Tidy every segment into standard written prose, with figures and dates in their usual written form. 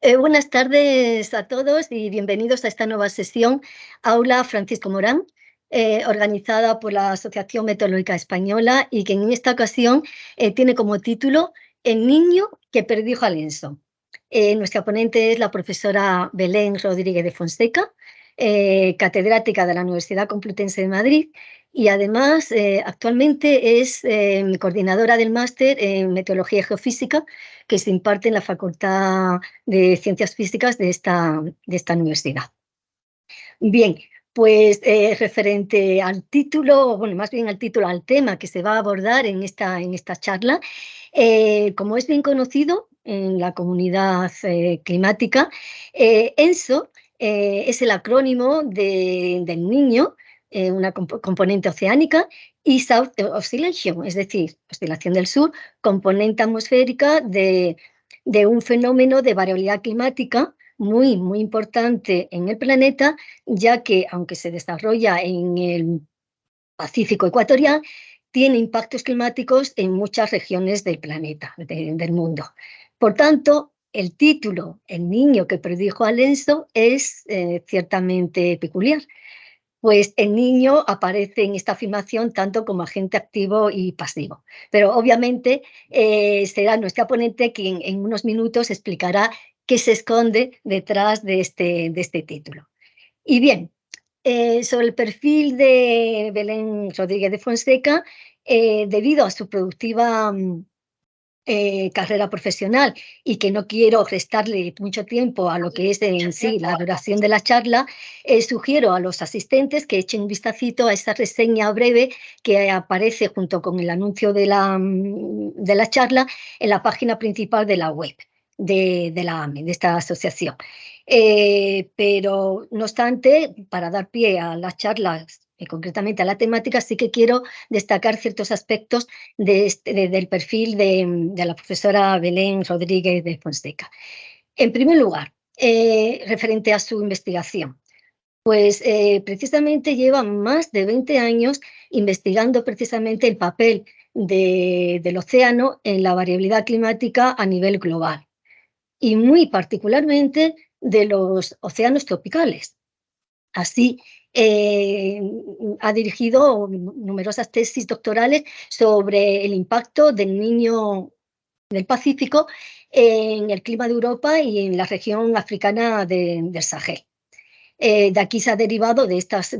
Buenas tardes a todos y bienvenidos a esta nueva sesión Aula Francisco Morán, organizada por la Asociación Meteorológica Española y que en esta ocasión tiene como título El niño que perdió a Lenzo. Nuestra ponente es la profesora Belén Rodríguez de Fonseca, catedrática de la Universidad Complutense de Madrid y además actualmente es coordinadora del máster en Meteorología y Geofísica que se imparte en la Facultad de Ciencias Físicas de esta universidad. Bien, pues referente al título, bueno, más bien al título, al tema que se va a abordar en esta charla, como es bien conocido en la comunidad climática, ENSO es el acrónimo del niño, una componente oceánica, y South Oscillation, es decir, oscilación del sur, componente atmosférica de un fenómeno de variabilidad climática muy, muy importante en el planeta, ya que, aunque se desarrolla en el Pacífico ecuatorial, tiene impactos climáticos en muchas regiones del planeta, del mundo. Por tanto, el título, El niño que predijo a Lenzo, es ciertamente peculiar, pues el niño aparece en esta afirmación tanto como agente activo y pasivo. Pero obviamente será nuestra ponente quien en unos minutos explicará qué se esconde detrás de este título. Y bien, sobre el perfil de Belén Rodríguez de Fonseca, debido a su productiva carrera profesional y que no quiero restarle mucho tiempo a lo que es en sí la duración de la charla, sugiero a los asistentes que echen un vistacito a esa reseña breve que aparece junto con el anuncio de la charla en la página principal de la web de la AME, de esta asociación. Pero, no obstante, para dar pie a las charlas, concretamente a la temática, sí que quiero destacar ciertos aspectos del perfil de la profesora Belén Rodríguez de Fonseca. En primer lugar, referente a su investigación, pues precisamente lleva más de 20 años investigando precisamente el papel del océano en la variabilidad climática a nivel global y muy particularmente de los océanos tropicales. Así, ha dirigido numerosas tesis doctorales sobre el impacto del niño del Pacífico en el clima de Europa y en la región africana del Sahel. De aquí se ha derivado, de estas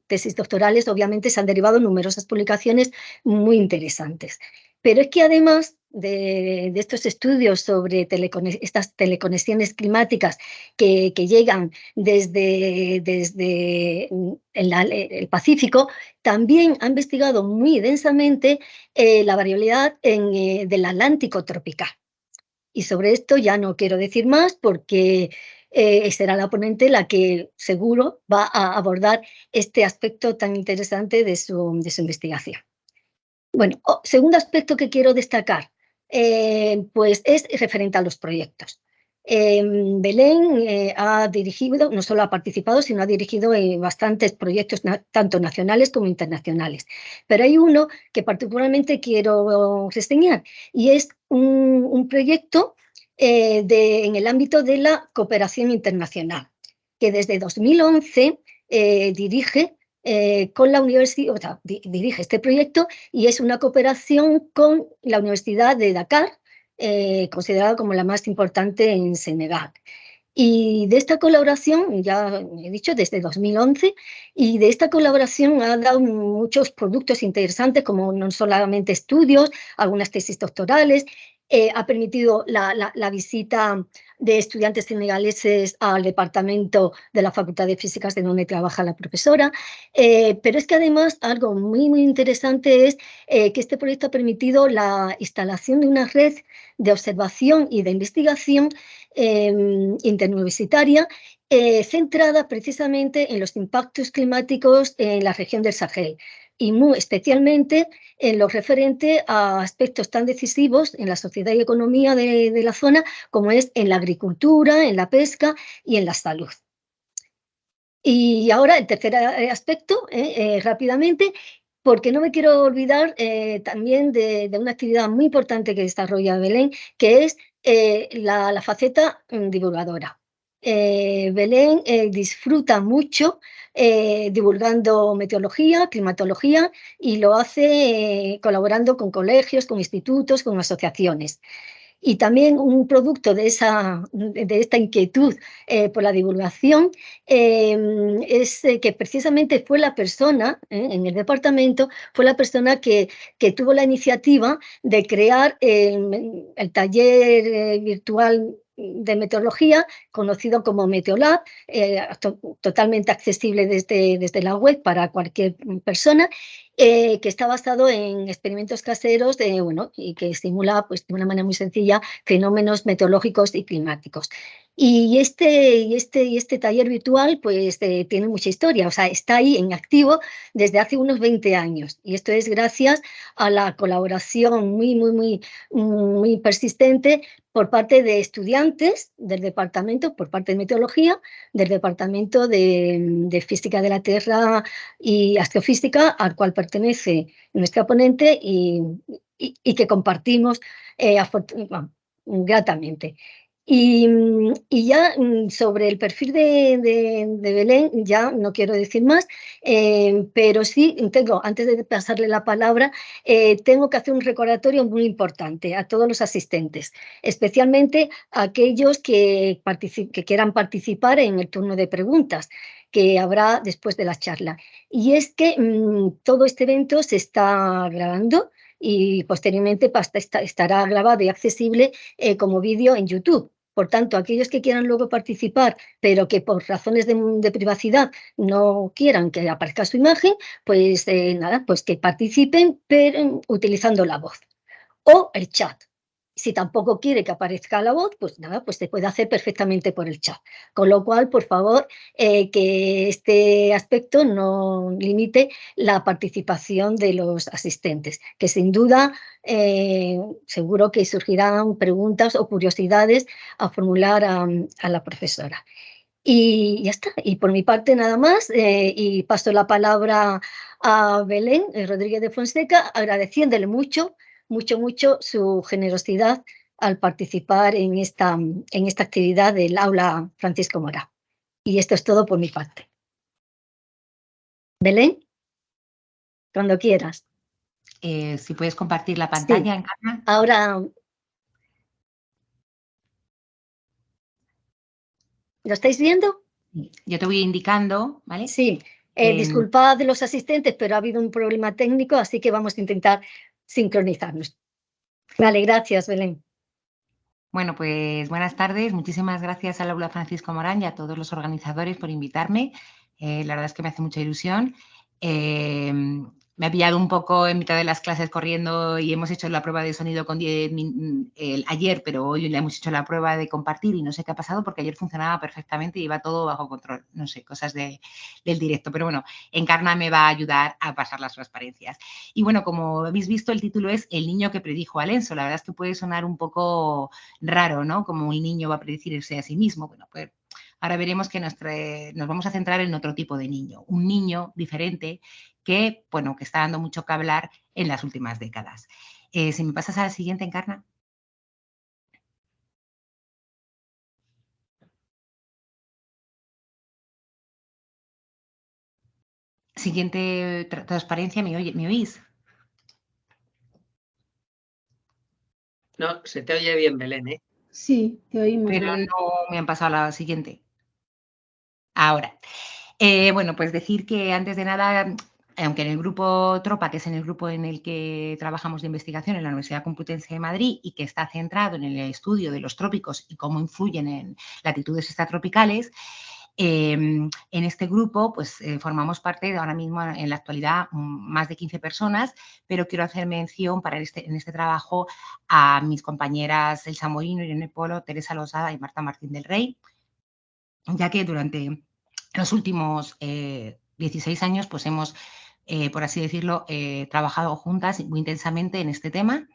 tesis doctorales, obviamente se han derivado numerosas publicaciones muy interesantes. Pero es que además de estos estudios sobre estas teleconexiones climáticas que llegan desde el Pacífico, también ha investigado muy densamente la variabilidad del Atlántico tropical. Y sobre esto ya no quiero decir más porque será la ponente la que seguro va a abordar este aspecto tan interesante de su investigación. Bueno, segundo aspecto que quiero destacar, pues es referente a los proyectos. Belén ha dirigido, no solo ha participado, sino ha dirigido bastantes proyectos, tanto nacionales como internacionales. Pero hay uno que particularmente quiero reseñar y es un proyecto en el ámbito de la cooperación internacional, que desde 2011 dirige con la universidad, o sea, dirige este proyecto y es una cooperación con la Universidad de Dakar, considerada como la más importante en Senegal. Y de esta colaboración, ya he dicho, desde 2011, y de esta colaboración ha dado muchos productos interesantes, como no solamente estudios, algunas tesis doctorales, ha permitido la visita de estudiantes senegaleses al departamento de la Facultad de Físicas de donde trabaja la profesora, pero es que además algo muy, muy interesante es que este proyecto ha permitido la instalación de una red de observación y de investigación interuniversitaria centrada precisamente en los impactos climáticos en la región del Sahel y muy especialmente en lo referente a aspectos tan decisivos en la sociedad y economía de la zona como es en la agricultura, en la pesca y en la salud. Y ahora el tercer aspecto, rápidamente, porque no me quiero olvidar también de una actividad muy importante que desarrolla Belén, que es la faceta divulgadora. Belén disfruta mucho divulgando meteorología, climatología, y lo hace colaborando con colegios, con institutos, con asociaciones. Y también un producto de esta inquietud por la divulgación es que precisamente fue la persona, en el departamento, fue la persona que tuvo la iniciativa de crear el taller virtual de meteorología, conocido como Meteolab, totalmente accesible desde la web para cualquier persona, que está basado en experimentos caseros bueno, y que simula pues, de una manera muy sencilla fenómenos meteorológicos y climáticos. Y este taller virtual pues, tiene mucha historia, o sea, está ahí en activo desde hace unos 20 años. Y esto es gracias a la colaboración muy persistente por parte de estudiantes del departamento, por parte de meteorología, del departamento de física de la Tierra y astrofísica, al cual pertenece nuestra ponente y que compartimos gratamente. Y ya sobre el perfil de Belén, ya no quiero decir más, pero sí tengo, antes de pasarle la palabra, tengo que hacer un recordatorio muy importante a todos los asistentes, especialmente a aquellos que quieran participar en el turno de preguntas que habrá después de la charla. Y es que todo este evento se está grabando y posteriormente estará grabado y accesible como vídeo en YouTube. Por tanto, aquellos que quieran luego participar, pero que por razones de privacidad no quieran que aparezca su imagen, pues nada, pues que participen, pero utilizando la voz o el chat. Si tampoco quiere que aparezca la voz, pues nada, pues se puede hacer perfectamente por el chat. Con lo cual, por favor, que este aspecto no limite la participación de los asistentes, que sin duda seguro que surgirán preguntas o curiosidades a formular a la profesora. Y ya está. Y por mi parte nada más, y paso la palabra a Belén Rodríguez de Fonseca, agradeciéndole mucho su generosidad al participar en esta actividad del aula Francisco Mora. Y esto es todo por mi parte. Belén, cuando quieras. Si puedes compartir la Sí, pantalla, Encarna. ahora, ¿lo estáis viendo? Yo te voy indicando, ¿vale? Sí, disculpad de los asistentes, pero ha habido un problema técnico, así que vamos a intentar sincronizarnos. Vale, gracias, Belén. Bueno, pues buenas tardes. Muchísimas gracias al Aula Francisco Morán y a todos los organizadores por invitarme. La verdad es que me hace mucha ilusión. Me ha pillado un poco en mitad de las clases corriendo y hemos hecho la prueba de sonido con ayer, pero hoy le hemos hecho la prueba de compartir y no sé qué ha pasado porque ayer funcionaba perfectamente y iba todo bajo control. No sé, cosas del directo. Pero bueno, Encarna me va a ayudar a pasar las transparencias. Y bueno, como habéis visto, el título es El niño que predijo a Lenzo. La verdad es que puede sonar un poco raro, ¿no? Como un niño va a predecirse a sí mismo. Bueno, pues ahora veremos que nos vamos a centrar en otro tipo de niño, un niño diferente que, bueno, que está dando mucho que hablar en las últimas décadas. Si me pasas a la siguiente, Encarna. Siguiente transparencia, ¿me oís? No, se te oye bien, Belén, ¿eh? Sí, te oímos. Pero Belén. no me han pasado a la siguiente. Ahora. Bueno, pues decir que antes de nada, aunque en el grupo Tropa, que es en el grupo en el que trabajamos de investigación en la Universidad Complutense de Madrid y que está centrado en el estudio de los trópicos y cómo influyen en latitudes extratropicales, en este grupo pues, formamos parte de ahora mismo en la actualidad más de 15 personas, pero quiero hacer mención en este trabajo a mis compañeras Elsa Molino, Irene Polo, Teresa Losada y Marta Martín del Rey, ya que durante los últimos 16 años pues hemos, por así decirlo, trabajado juntas muy intensamente en este tema.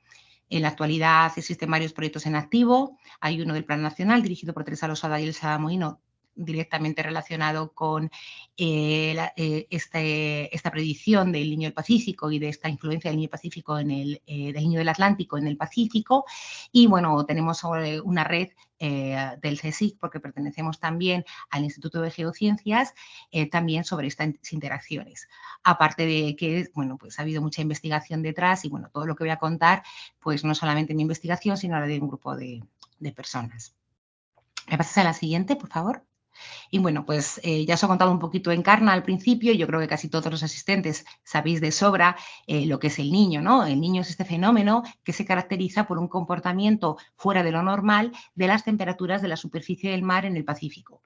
En la actualidad existen varios proyectos en activo. Hay uno del Plan Nacional dirigido por Teresa Losada y Elsa Molino, directamente relacionado con esta predicción del Niño del Pacífico y de esta influencia del Niño Pacífico del Niño del Atlántico en el Pacífico. Y bueno, tenemos una red del CSIC, porque pertenecemos también al Instituto de Geociencias, también sobre estas interacciones. Aparte de que, bueno, pues ha habido mucha investigación detrás y, bueno, todo lo que voy a contar, pues no solamente mi investigación, sino la de un grupo de personas. ¿Me pasas a la siguiente, por favor? Y bueno, pues ya os he contado un poquito en Encarna al principio. Yo creo que casi todos los asistentes sabéis de sobra lo que es el niño, ¿no? El niño es este fenómeno que se caracteriza por un comportamiento fuera de lo normal de las temperaturas de la superficie del mar en el Pacífico.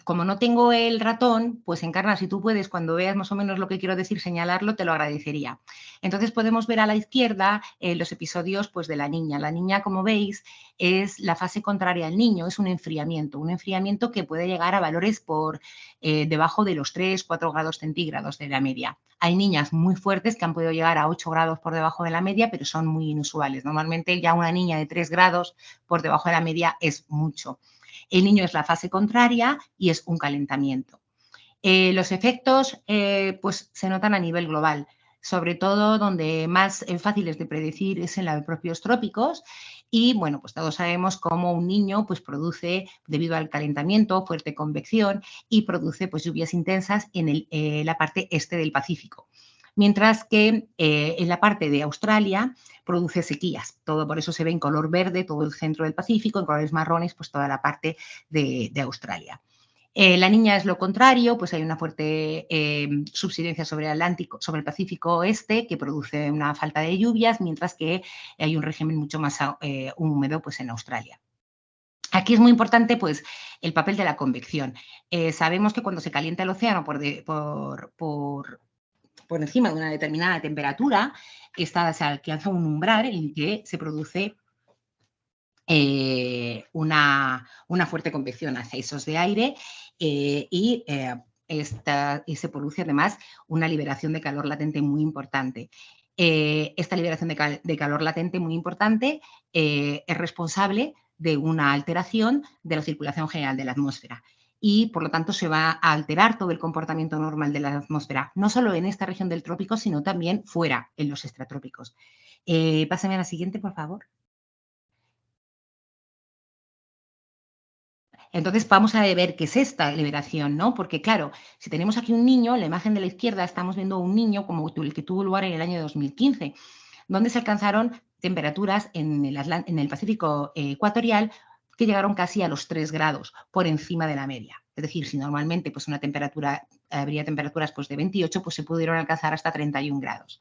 Como no tengo el ratón, pues Encarna, si tú puedes, cuando veas más o menos lo que quiero decir, señalarlo, te lo agradecería. Entonces podemos ver a la izquierda los episodios pues, de la niña. La niña, como veis, es la fase contraria al niño, es un enfriamiento que puede llegar a valores por debajo de los 3-4 grados centígrados de la media. Hay niñas muy fuertes que han podido llegar a 8 grados por debajo de la media, pero son muy inusuales. Normalmente ya una niña de 3 grados por debajo de la media es mucho. El niño es la fase contraria y es un calentamiento. Los efectos pues, se notan a nivel global, sobre todo donde más fáciles de predecir es en los propios trópicos. Y bueno, pues todos sabemos cómo un niño pues, produce, debido al calentamiento, fuerte convección y produce pues, lluvias intensas en la parte este del Pacífico. Mientras que en la parte de Australia produce sequías. Todo por eso se ve en color verde todo el centro del Pacífico, en colores marrones pues toda la parte de Australia. La niña es lo contrario, pues hay una fuerte subsidencia sobre el Atlántico, sobre el Pacífico Oeste, que produce una falta de lluvias, mientras que hay un régimen mucho más húmedo pues, en Australia. Aquí es muy importante pues, el papel de la convección. Sabemos que cuando se calienta el océano por encima de una determinada temperatura, se alcanza un umbral en el que se produce una fuerte convección hacia esos de aire y se produce además una liberación de calor latente muy importante. Esta liberación de calor latente muy importante es responsable de una alteración de la circulación general de la atmósfera y, por lo tanto, se va a alterar todo el comportamiento normal de la atmósfera, no solo en esta región del trópico, sino también fuera, en los extratrópicos. Pásame a la siguiente, por favor. Entonces vamos a ver qué es esta liberación, ¿no? Porque claro, si tenemos aquí un niño, en la imagen de la izquierda estamos viendo un niño como el que tuvo lugar en el año 2015, donde se alcanzaron temperaturas en el Pacífico ecuatorial que llegaron casi a los 3 grados por encima de la media. Es decir, si normalmente pues, habría temperaturas pues, de 28, pues se pudieron alcanzar hasta 31 grados.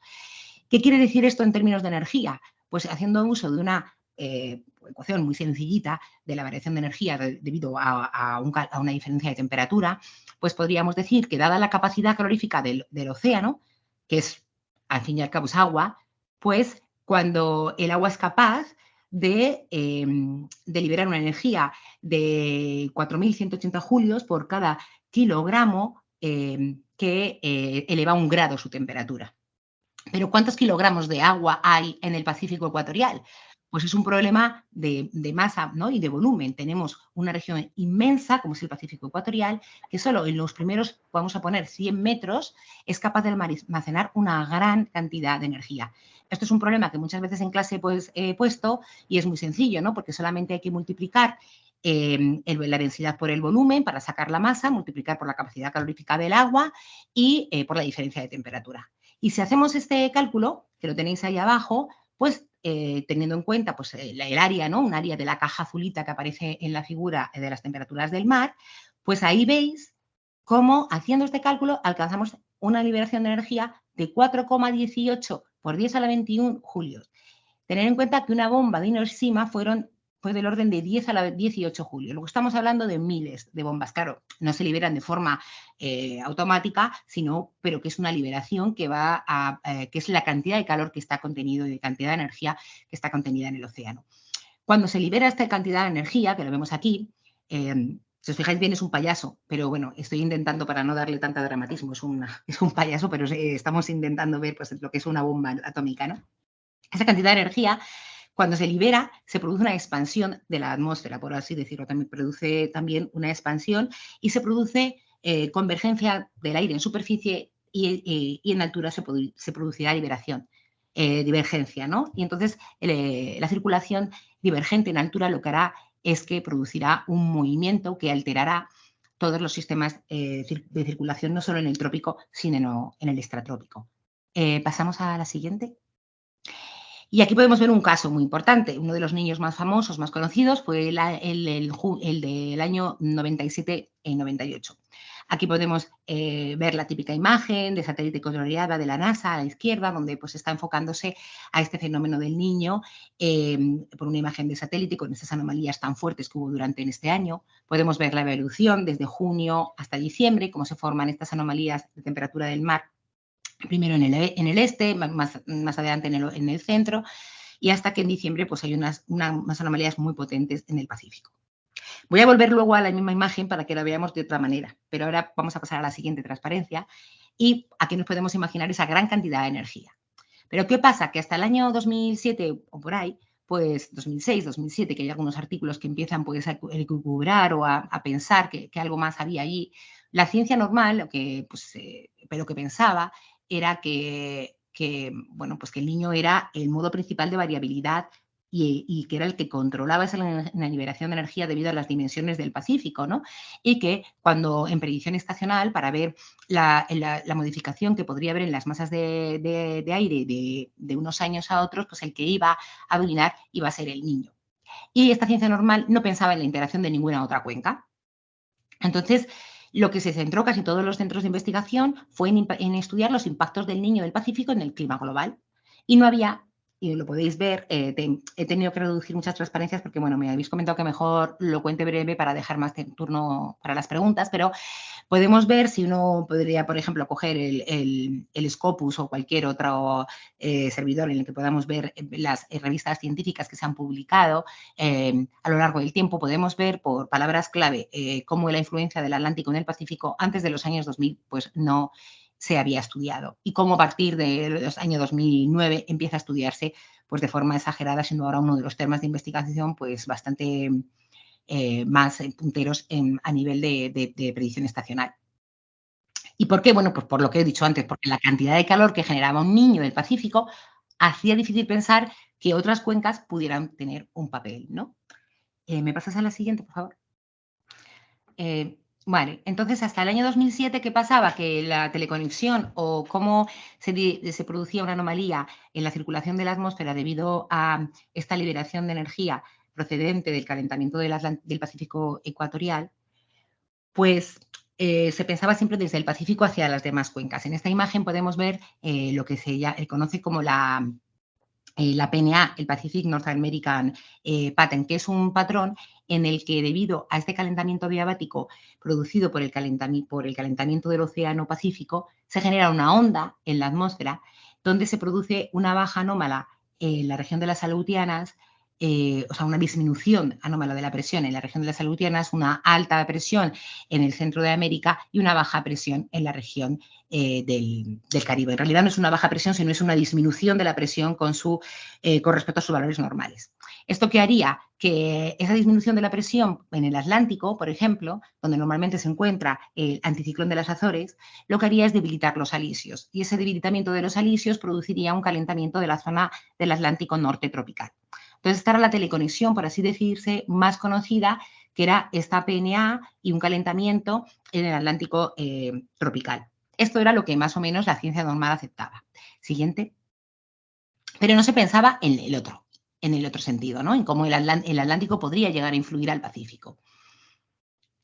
¿Qué quiere decir esto en términos de energía? Pues haciendo uso de una ecuación muy sencillita de la variación de energía debido a una diferencia de temperatura, pues podríamos decir que dada la capacidad calorífica del océano, que es al fin y al cabo es agua, pues cuando el agua es capaz de liberar una energía de 4.180 julios por cada kilogramo que eleva 1 grado su temperatura. Pero ¿cuántos kilogramos de agua hay en el Pacífico ecuatorial? Pues es un problema de masa, ¿no? Y de volumen. Tenemos una región inmensa, como es el Pacífico ecuatorial, que solo en los primeros, vamos a poner 100 metros, es capaz de almacenar una gran cantidad de energía. Esto es un problema que muchas veces en clase pues, he puesto y es muy sencillo, ¿no? Porque solamente hay que multiplicar la densidad por el volumen para sacar la masa, multiplicar por la capacidad calorífica del agua y por la diferencia de temperatura. Y si hacemos este cálculo, que lo tenéis ahí abajo, pues teniendo en cuenta pues, el área, ¿no? Un área de la caja azulita que aparece en la figura de las temperaturas del mar, pues ahí veis cómo haciendo este cálculo alcanzamos una liberación de energía de 4,18 por 10 a la 21 julios. Tener en cuenta que una bomba de Hiroshima fue del orden de 10 a la 18 julio. Luego estamos hablando de miles de bombas. Claro, no se liberan de forma automática, pero que es una liberación que que es la cantidad de calor que está contenido y de cantidad de energía que está contenida en el océano. Cuando se libera esta cantidad de energía, que lo vemos aquí, si os fijáis bien es un payaso, pero bueno, estoy intentando para no darle tanto dramatismo, es un payaso, pero estamos intentando ver pues, lo que es una bomba atómica, ¿no? Esa cantidad de energía, Cuando se libera, se produce una expansión de la atmósfera, por así decirlo. También produce una expansión y se produce convergencia del aire en superficie y en altura se producirá liberación, divergencia, ¿no? Y entonces la circulación divergente en altura lo que hará es que producirá un movimiento que alterará todos los sistemas de circulación, no solo en el trópico, sino en el extratrópico. Pasamos a la siguiente. Y aquí podemos ver un caso muy importante. Uno de los niños más famosos, más conocidos, fue el del año 97-98. Aquí podemos ver la típica imagen de satélite coloreada de la NASA a la izquierda, donde pues, está enfocándose a este fenómeno del niño por una imagen de satélite con estas anomalías tan fuertes que hubo durante este año. Podemos ver la evolución desde junio hasta diciembre, cómo se forman estas anomalías de temperatura del mar, primero en el este, más adelante en el centro, y hasta que en diciembre pues, hay unas anomalías muy potentes en el Pacífico. Voy a volver luego a la misma imagen para que la veamos de otra manera, pero ahora vamos a pasar a la siguiente transparencia y aquí nos podemos imaginar esa gran cantidad de energía. Pero ¿qué pasa? Que hasta el año 2007 o por ahí, pues 2006, 2007, que hay algunos artículos que empiezan pues, a elucubrar o a pensar que algo más había allí, la ciencia normal, pero que pensaba, era bueno, pues que el niño era el modo principal de variabilidad y que era el que controlaba la liberación de energía debido a las dimensiones del Pacífico, ¿no? Y que cuando en predicción estacional, para ver la modificación que podría haber en las masas de aire de unos años a otros, pues el que iba a dominar iba a ser el niño. Y esta ciencia normal no pensaba en la interacción de ninguna otra cuenca. Entonces, lo que se centró casi todos los centros de investigación fue en estudiar los impactos del niño del Pacífico en el clima global. Y no había, y lo podéis ver, he tenido que reducir muchas transparencias porque, bueno, me habéis comentado que mejor lo cuente breve para dejar más turno para las preguntas, pero podemos ver si uno podría, por ejemplo, coger el Scopus o cualquier otro servidor en el que podamos ver las revistas científicas que se han publicado a lo largo del tiempo, podemos ver por palabras clave cómo la influencia del Atlántico en el Pacífico antes de los años 2000 pues no se había estudiado y cómo a partir del año 2009 empieza a estudiarse pues de forma exagerada, siendo ahora uno de los temas de investigación pues bastante más punteros a nivel de predicción estacional. ¿Y por qué? Bueno, pues por lo que he dicho antes, porque la cantidad de calor que generaba un niño del Pacífico hacía difícil pensar que otras cuencas pudieran tener un papel, ¿no? ¿Me pasas a la siguiente, por favor? Vale, entonces hasta el año 2007, ¿qué pasaba? Que la teleconexión o cómo se producía una anomalía en la circulación de la atmósfera debido a esta liberación de energía procedente del calentamiento del Pacífico ecuatorial, pues se pensaba siempre desde el Pacífico hacia las demás cuencas. En esta imagen podemos ver lo que se conoce como la PNA, el Pacific North American Pattern, que es un patrón en el que debido a este calentamiento adiabático producido por el calentamiento del Océano Pacífico, se genera una onda en la atmósfera donde se produce una baja anómala en la región de las Aleutianas, o sea, una disminución anómala de la presión en la región de las Aleutianas, una alta presión en el centro de América y una baja presión en la región del Caribe. En realidad no es una baja presión, sino es una disminución de la presión con respecto a sus valores normales. ¿Esto qué haría? Que esa disminución de la presión en el Atlántico, por ejemplo, donde normalmente se encuentra el anticiclón de las Azores, lo que haría es debilitar los alisios. Y ese debilitamiento de los alisios produciría un calentamiento de la zona del Atlántico norte tropical. Entonces, esta era la teleconexión, por así decirse, más conocida, que era esta PNA y un calentamiento en el Atlántico tropical. Esto era lo que más o menos la ciencia normal aceptaba. Siguiente. Pero no se pensaba en el otro sentido, ¿no? En cómo el Atlántico podría llegar a influir al Pacífico.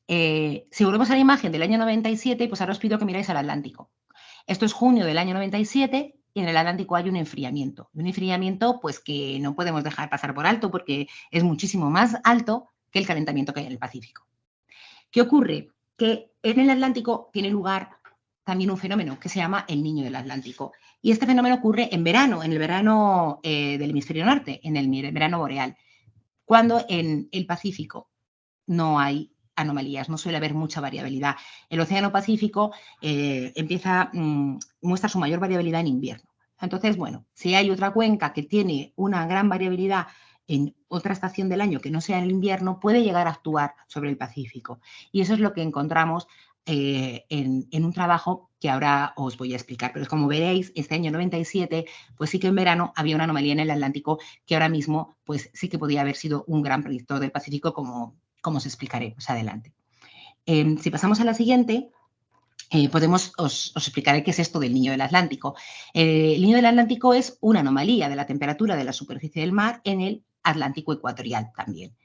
Si volvemos a la imagen del año 97, pues ahora os pido que miráis al Atlántico. Esto es junio del año 97 y en el Atlántico hay un enfriamiento. Un enfriamiento pues que no podemos dejar pasar por alto porque es muchísimo más alto que el calentamiento que hay en el Pacífico. ¿Qué ocurre? Que en el Atlántico tiene lugar también un fenómeno que se llama el Niño del Atlántico. Y este fenómeno ocurre en verano, en el verano del hemisferio norte, en el verano boreal, cuando en el Pacífico no hay anomalías, no suele haber mucha variabilidad. El Océano Pacífico muestra su mayor variabilidad en invierno. Entonces, bueno, si hay otra cuenca que tiene una gran variabilidad en otra estación del año que no sea el invierno, puede llegar a actuar sobre el Pacífico. Y eso es lo que encontramos en un trabajo que ahora os voy a explicar. Pero como veréis, este año 97, pues sí que en verano había una anomalía en el Atlántico que ahora mismo pues sí que podía haber sido un gran predictor del Pacífico, como os explicaré más adelante. Si pasamos a la siguiente, os explicaré qué es esto del Niño del Atlántico. El Niño del Atlántico es una anomalía de la temperatura de la superficie del mar en el Atlántico ecuatorial también.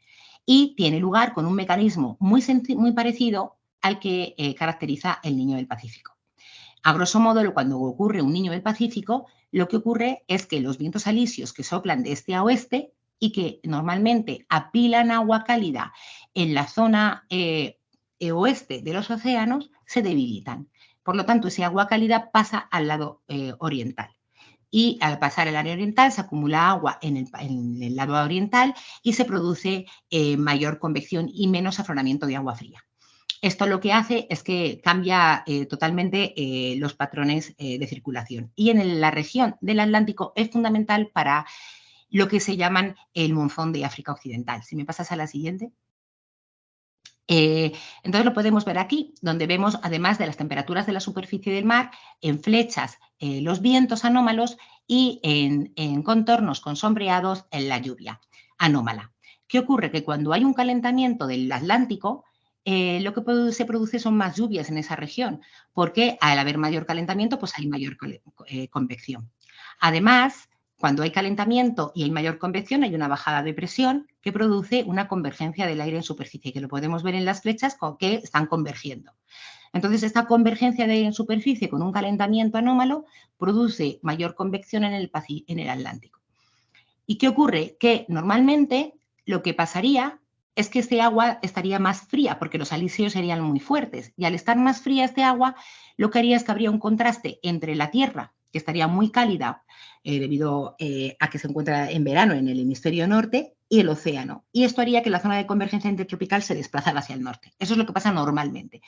Y tiene lugar con un mecanismo muy parecido al que caracteriza el Niño del Pacífico. A grosso modo, cuando ocurre un Niño del Pacífico, lo que ocurre es que los vientos alisios que soplan de este a oeste y que normalmente apilan agua cálida en la zona oeste de los océanos se debilitan. Por lo tanto, ese agua cálida pasa al lado oriental. Y al pasar el área oriental se acumula agua en el lado oriental y se produce mayor convección y menos afloramiento de agua fría. Esto lo que hace es que cambia totalmente los patrones de circulación. Y en la región del Atlántico es fundamental para lo que se llaman el monzón de África Occidental. Si me pasas a la siguiente. Entonces lo podemos ver aquí, donde vemos, además de las temperaturas de la superficie del mar, en flechas los vientos anómalos y en contornos con sombreados en la lluvia anómala. ¿Qué ocurre? Que cuando hay un calentamiento del Atlántico, lo que se produce son más lluvias en esa región, porque al haber mayor calentamiento, pues hay mayor convección. Además, cuando hay calentamiento y hay mayor convección, hay una bajada de presión que produce una convergencia del aire en superficie, que lo podemos ver en las flechas con que están convergiendo. Entonces, esta convergencia de aire en superficie con un calentamiento anómalo produce mayor convección en el Atlántico. ¿Y qué ocurre? Que normalmente lo que pasaría es que este agua estaría más fría porque los alisios serían muy fuertes. Y al estar más fría este agua, lo que haría es que habría un contraste entre la Tierra, que estaría muy cálida debido a que se encuentra en verano en el hemisferio norte, y el océano. Y esto haría que la zona de convergencia intertropical se desplazara hacia el norte. Eso es lo que pasa normalmente,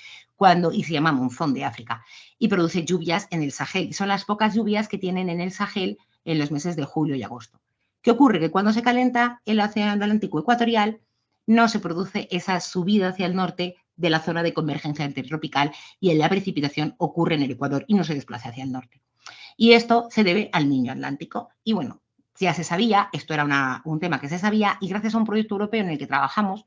y se llama monzón de África, y produce lluvias en el Sahel. Y son las pocas lluvias que tienen en el Sahel en los meses de julio y agosto. ¿Qué ocurre? Que cuando se calienta el océano Atlántico ecuatorial, no se produce esa subida hacia el norte de la zona de convergencia intertropical y la precipitación ocurre en el Ecuador y no se desplaza hacia el norte. Y esto se debe al Niño Atlántico. Y bueno, ya se sabía, esto era un tema que se sabía, y gracias a un proyecto europeo en el que trabajamos,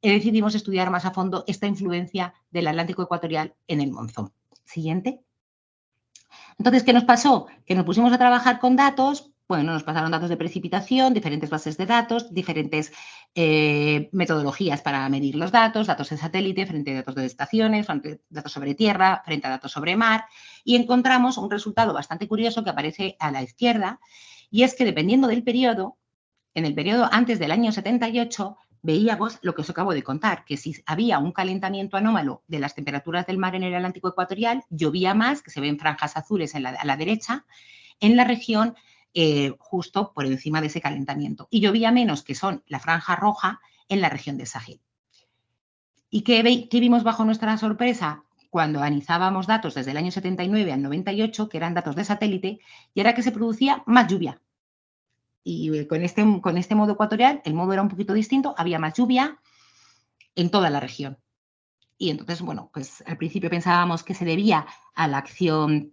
decidimos estudiar más a fondo esta influencia del Atlántico ecuatorial en el monzón. Siguiente. Entonces, ¿qué nos pasó? Que nos pusimos a trabajar con datos. Bueno, nos pasaron datos de precipitación, diferentes bases de datos, diferentes metodologías para medir los datos de satélite frente a datos de estaciones, frente a datos sobre tierra, frente a datos sobre mar, y encontramos un resultado bastante curioso que aparece a la izquierda, y es que dependiendo del periodo, en el periodo antes del año 78, veíamos lo que os acabo de contar, que si había un calentamiento anómalo de las temperaturas del mar en el Atlántico ecuatorial, llovía más, que se ven franjas azules a la derecha, en la región justo por encima de ese calentamiento. Y llovía menos, que son la franja roja, en la región del Sahel. ¿Y qué vimos bajo nuestra sorpresa? Cuando analizábamos datos desde el año 79 al 98, que eran datos de satélite, y era que se producía más lluvia. Y con este modo ecuatorial, el modo era un poquito distinto, había más lluvia en toda la región. Y entonces, bueno, pues al principio pensábamos que se debía a la acción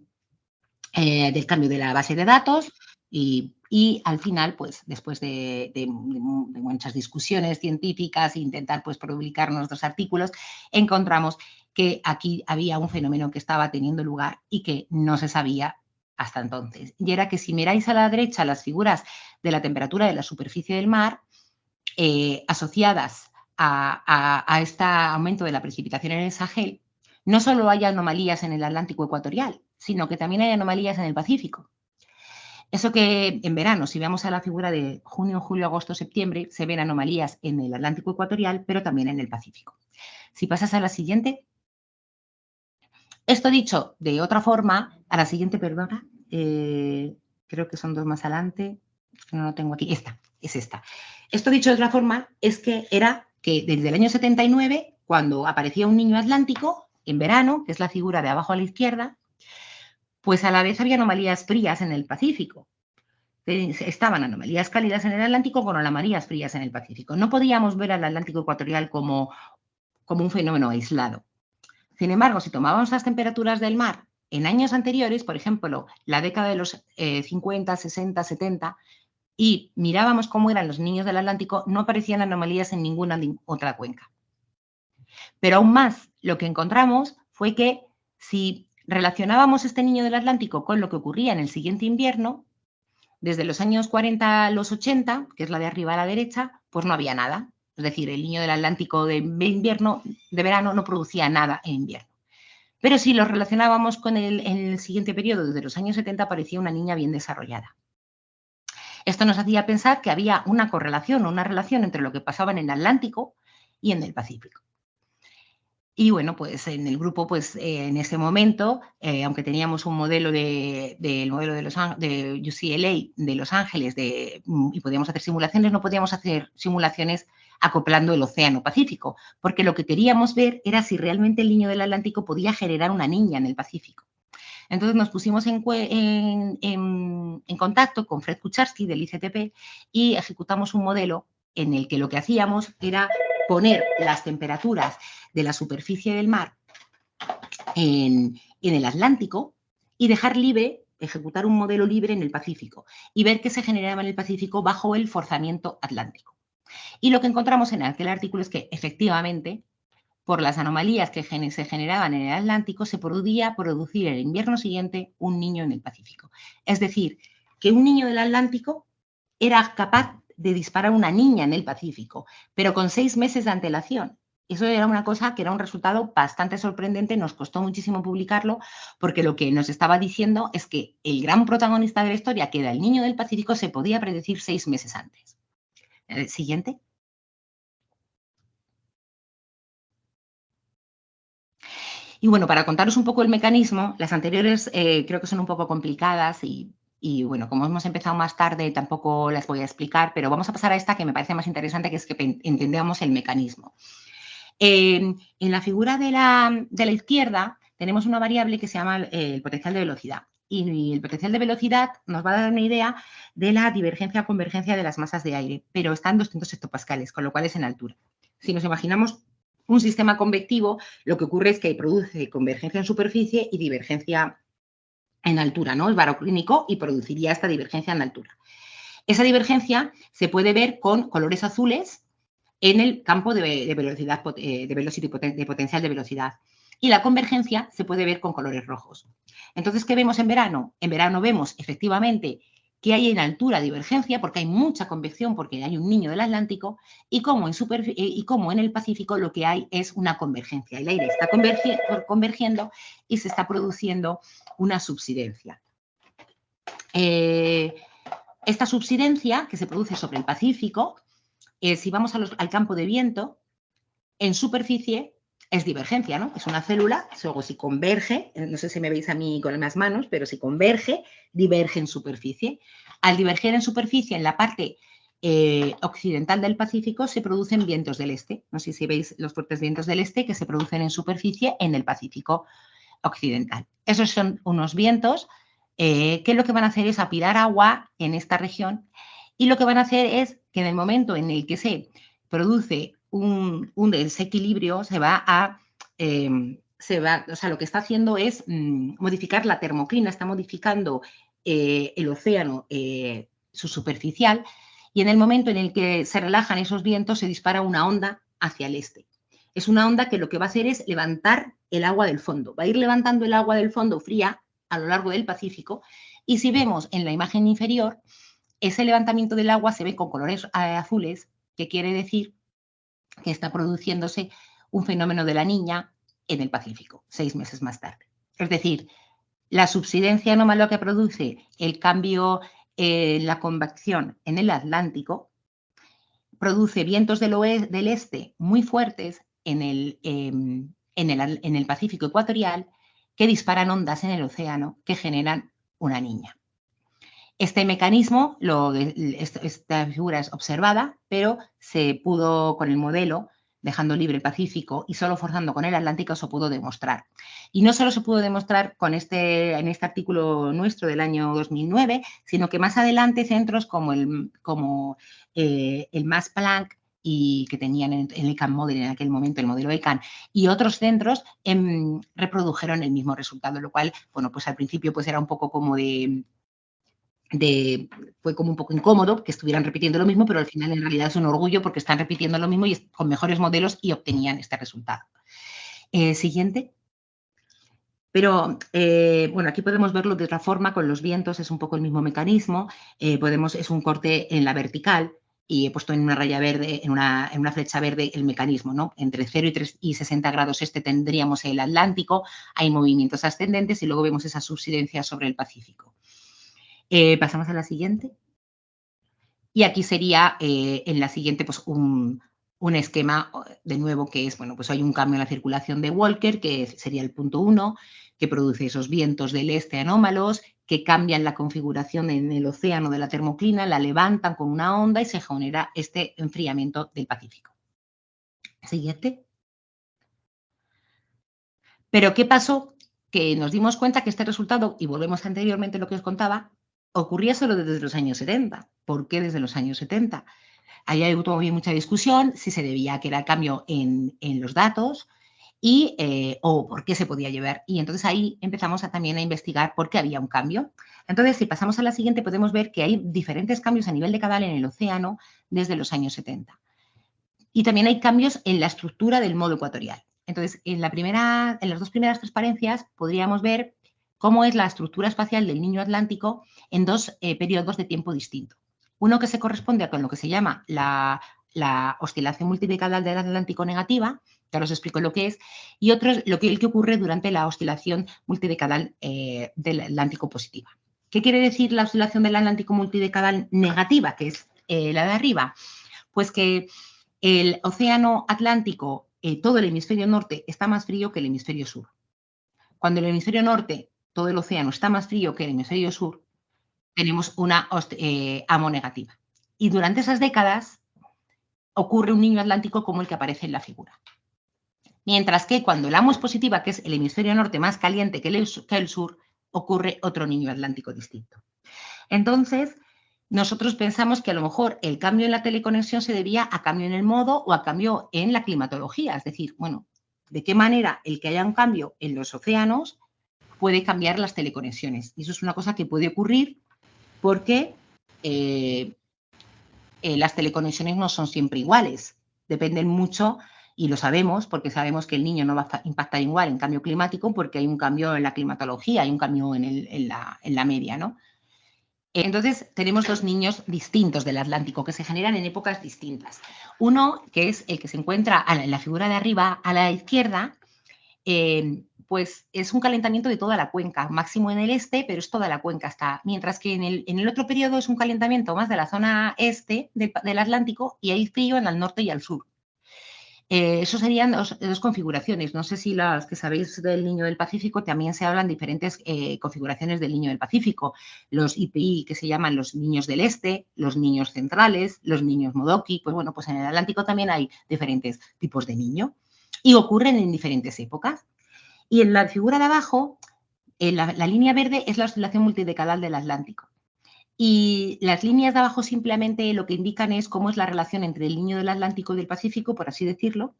del cambio de la base de datos y al final, pues después de muchas discusiones científicas e intentar pues publicar nuestros artículos, encontramos que aquí había un fenómeno que estaba teniendo lugar y que no se sabía hasta entonces. Y era que si miráis a la derecha las figuras de la temperatura de la superficie del mar asociadas a este aumento de la precipitación en el Sahel, no solo hay anomalías en el Atlántico ecuatorial, sino que también hay anomalías en el Pacífico. Eso que en verano, si vemos a la figura de junio, julio, agosto, septiembre, se ven anomalías en el Atlántico ecuatorial, pero también en el Pacífico. Si pasas a la siguiente. Esto dicho de otra forma, a la siguiente, perdona, creo que son dos más adelante, es que no lo tengo aquí, esta, es esta. Esto dicho de otra forma es que era que desde el año 79, cuando aparecía un niño atlántico, en verano, que es la figura de abajo a la izquierda, pues a la vez había anomalías frías en el Pacífico. Estaban anomalías cálidas en el Atlántico con anomalías frías en el Pacífico. No podíamos ver al Atlántico ecuatorial como un fenómeno aislado. Sin embargo, si tomábamos las temperaturas del mar en años anteriores, por ejemplo, la década de los 50, 60, 70, y mirábamos cómo eran los niños del Atlántico, no aparecían anomalías en ninguna otra cuenca. Pero aún más, lo que encontramos fue que si relacionábamos este niño del Atlántico con lo que ocurría en el siguiente invierno, desde los años 40 a los 80, que es la de arriba a la derecha, pues no había nada. Es decir, el niño del Atlántico de verano, no producía nada en invierno. Pero si lo relacionábamos con en el siguiente periodo, desde los años 70, aparecía una niña bien desarrollada. Esto nos hacía pensar que había una correlación o una relación entre lo que pasaba en el Atlántico y en el Pacífico. Y bueno, pues en el grupo, pues en ese momento, aunque teníamos un modelo del modelo de UCLA de Los Ángeles y podíamos hacer simulaciones, no podíamos hacer simulaciones acoplando el océano Pacífico, porque lo que queríamos ver era si realmente el niño del Atlántico podía generar una niña en el Pacífico. Entonces nos pusimos en contacto con Fred Kucharski del ICTP y ejecutamos un modelo en el que lo que hacíamos era poner las temperaturas de la superficie del mar en el Atlántico y dejar libre, ejecutar un modelo libre en el Pacífico y ver qué se generaba en el Pacífico bajo el forzamiento atlántico. Y lo que encontramos en aquel artículo es que efectivamente, por las anomalías que se generaban en el Atlántico, se podía producir el invierno siguiente un niño en el Pacífico. Es decir, que un niño del Atlántico era capaz de disparar una niña en el Pacífico, pero con 6 meses de antelación. Eso era una cosa que era un resultado bastante sorprendente, nos costó muchísimo publicarlo, porque lo que nos estaba diciendo es que el gran protagonista de la historia, que era el niño del Pacífico, se podía predecir 6 meses antes. Siguiente. Y bueno, para contaros un poco el mecanismo, las anteriores creo que son un poco complicadas y bueno, como hemos empezado más tarde, tampoco las voy a explicar, pero vamos a pasar a esta que me parece más interesante, que es que entendamos el mecanismo. En la figura de la izquierda tenemos una variable que se llama el potencial de velocidad. Y el potencial de velocidad nos va a dar una idea de la divergencia o convergencia de las masas de aire, pero está en 200 hectopascales, con lo cual es en altura. Si nos imaginamos un sistema convectivo, lo que ocurre es que produce convergencia en superficie y divergencia en altura, ¿no? Es baroclínico y produciría esta divergencia en altura. Esa divergencia se puede ver con colores azules en el campo de velocidad, de potencial de velocidad. Y la convergencia se puede ver con colores rojos. Entonces, ¿qué vemos en verano? En verano vemos efectivamente que hay en altura divergencia porque hay mucha convección, porque hay un niño del Atlántico, y como en el Pacífico lo que hay es una convergencia. El aire está convergiendo y se está produciendo una subsidencia. Esta subsidencia que se produce sobre el Pacífico, si vamos al campo de viento, en superficie es divergencia, ¿no? Es una célula, luego si converge, no sé si me veis a mí con las manos, pero si converge, diverge en superficie. Al diverger en superficie, en la parte occidental del Pacífico, se producen vientos del este. No sé si veis los fuertes vientos del este que se producen en superficie en el Pacífico occidental. Esos son unos vientos que lo que van a hacer es apilar agua en esta región y lo que van a hacer es que en el momento en el que se produce un desequilibrio, o sea, lo que está haciendo es modificar la termoclina, está modificando el océano, su superficial, y en el momento en el que se relajan esos vientos se dispara una onda hacia el este. Es una onda que lo que va a hacer es levantar el agua del fondo, va a ir levantando el agua del fondo fría a lo largo del Pacífico, y si vemos en la imagen inferior, ese levantamiento del agua se ve con colores azules, que quiere decir que está produciéndose un fenómeno de la niña en el Pacífico, 6 meses más tarde. Es decir, la subsidencia anómala que produce el cambio en la convección en el Atlántico produce vientos del este muy fuertes en el Pacífico ecuatorial que disparan ondas en el océano que generan una niña. Este mecanismo, esta figura es observada, pero se pudo con el modelo dejando libre el Pacífico y solo forzando con el Atlántico, se pudo demostrar. Y no solo se pudo demostrar en este artículo nuestro del año 2009, sino que más adelante centros como el Max Planck, y que tenían en el ECAN Model en aquel momento, el modelo ECAN, y otros centros reprodujeron el mismo resultado, lo cual, bueno, pues al principio pues era un poco como fue como un poco incómodo que estuvieran repitiendo lo mismo, pero al final en realidad es un orgullo porque están repitiendo lo mismo y con mejores modelos y obtenían este resultado. Siguiente. Pero, bueno, aquí podemos verlo de otra forma, con los vientos es un poco el mismo mecanismo, es un corte en la vertical y he puesto en una raya verde, en una flecha verde el mecanismo, ¿no? Entre 0 y 60 grados este tendríamos el Atlántico, hay movimientos ascendentes y luego vemos esa subsidencia sobre el Pacífico. Pasamos a la siguiente. Y aquí sería en la siguiente pues un esquema de nuevo que es, bueno, pues hay un cambio en la circulación de Walker, que sería el punto 1, que produce esos vientos del este anómalos, que cambian la configuración en el océano de la termoclina, la levantan con una onda y se genera este enfriamiento del Pacífico. Siguiente. Pero ¿qué pasó? Que nos dimos cuenta que este resultado, y volvemos anteriormente a lo que os contaba, ocurría solo desde los años 70. ¿Por qué desde los años 70? Ahí hubo mucha discusión si se debía a que era cambio en los datos o por qué se podía llevar. Y entonces ahí empezamos también a investigar por qué había un cambio. Entonces, si pasamos a la siguiente, podemos ver que hay diferentes cambios a nivel de cabal en el océano desde los años 70. Y también hay cambios en la estructura del modo ecuatorial. Entonces, en las dos primeras transparencias podríamos ver cómo es la estructura espacial del Niño Atlántico en dos periodos de tiempo distintos. Uno que se corresponde con lo que se llama la oscilación multidecadal del Atlántico negativa, que ahora os explico lo que es, y otro es el que ocurre durante la oscilación multidecadal del Atlántico positiva. ¿Qué quiere decir la oscilación del Atlántico multidecadal negativa, que es la de arriba? Pues que el océano Atlántico, todo el hemisferio norte, está más frío que el hemisferio sur. Cuando el hemisferio norte, todo el océano, está más frío que el hemisferio sur, tenemos una AMO negativa. Y durante esas décadas ocurre un Niño Atlántico como el que aparece en la figura. Mientras que cuando el AMO es positiva, que es el hemisferio norte más caliente que el sur, ocurre otro Niño Atlántico distinto. Entonces, nosotros pensamos que a lo mejor el cambio en la teleconexión se debía a cambio en el modo o a cambio en la climatología. Es decir, bueno, ¿de qué manera el que haya un cambio en los océanos puede cambiar las teleconexiones? Y eso es una cosa que puede ocurrir porque las teleconexiones no son siempre iguales. Dependen mucho, y lo sabemos, porque sabemos que el niño no va a impactar igual en cambio climático porque hay un cambio en la climatología, hay un cambio en la media, ¿no? Entonces, tenemos dos niños distintos del Atlántico que se generan en épocas distintas. Uno, que es el que se encuentra en la figura de arriba a la izquierda, pues es un calentamiento de toda la cuenca, máximo en el este, pero es toda la cuenca. Mientras que en el otro periodo es un calentamiento más de la zona este del Atlántico y hay frío en el norte y al sur. Eso serían dos configuraciones. No sé si las que sabéis del Niño del Pacífico también se hablan diferentes configuraciones del Niño del Pacífico. Los IPI, que se llaman los niños del este, los niños centrales, los niños Modoki. Pues bueno, pues en el Atlántico también hay diferentes tipos de niño y ocurren en diferentes épocas. Y en la figura de abajo, la línea verde es la oscilación multidecadal del Atlántico. Y las líneas de abajo simplemente lo que indican es cómo es la relación entre el Niño del Atlántico y del Pacífico, por así decirlo.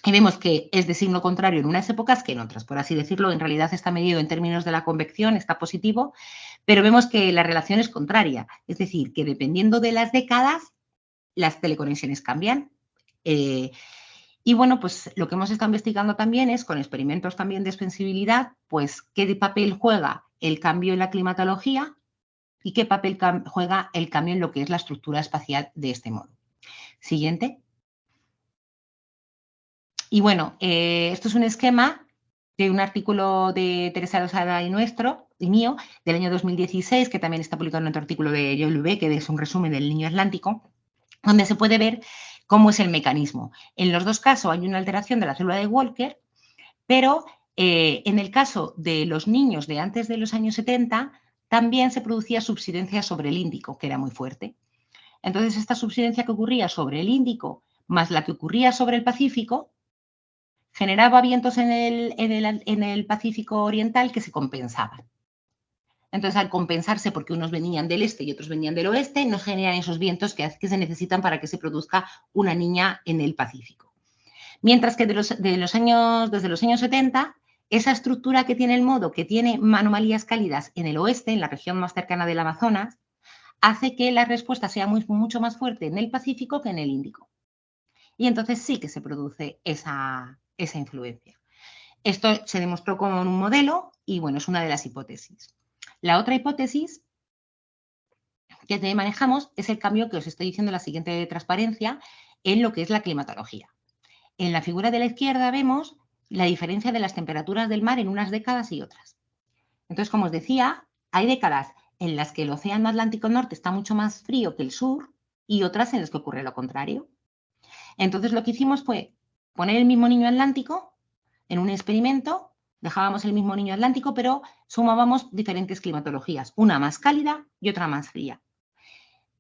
Y vemos que es de signo contrario en unas épocas que en otras, por así decirlo. En realidad está medido en términos de la convección, está positivo, pero vemos que la relación es contraria. Es decir, que dependiendo de las décadas, las teleconexiones cambian. Y bueno, pues lo que hemos estado investigando también es, con experimentos también de sensibilidad, pues qué papel juega el cambio en la climatología y qué papel juega el cambio en lo que es la estructura espacial de este modo. Siguiente. Y bueno, esto es un esquema de un artículo de Teresa Losada y mío, del año 2016, que también está publicado en otro artículo de YLV, que es un resumen del Niño Atlántico, donde se puede ver cómo es el mecanismo. En los dos casos hay una alteración de la célula de Walker, pero en el caso de los niños de antes de los años 70, también se producía subsidencia sobre el Índico, que era muy fuerte. Entonces, esta subsidencia que ocurría sobre el Índico más la que ocurría sobre el Pacífico, generaba vientos en el Pacífico Oriental que se compensaban. Entonces, al compensarse porque unos venían del este y otros venían del oeste, no generan esos vientos que se necesitan para que se produzca una niña en el Pacífico. Mientras que desde los años 70, esa estructura que tiene el modo, que tiene anomalías cálidas en el oeste, en la región más cercana del Amazonas, hace que la respuesta sea mucho más fuerte en el Pacífico que en el Índico. Y entonces sí que se produce esa influencia. Esto se demostró con un modelo y, bueno, es una de las hipótesis. La otra hipótesis que manejamos es el cambio que os estoy diciendo en la siguiente transparencia en lo que es la climatología. En la figura de la izquierda vemos la diferencia de las temperaturas del mar en unas décadas y otras. Entonces, como os decía, hay décadas en las que el océano Atlántico Norte está mucho más frío que el sur y otras en las que ocurre lo contrario. Entonces, lo que hicimos fue poner el mismo niño atlántico en un experimento, dejábamos el mismo niño atlántico, pero sumábamos diferentes climatologías, una más cálida y otra más fría.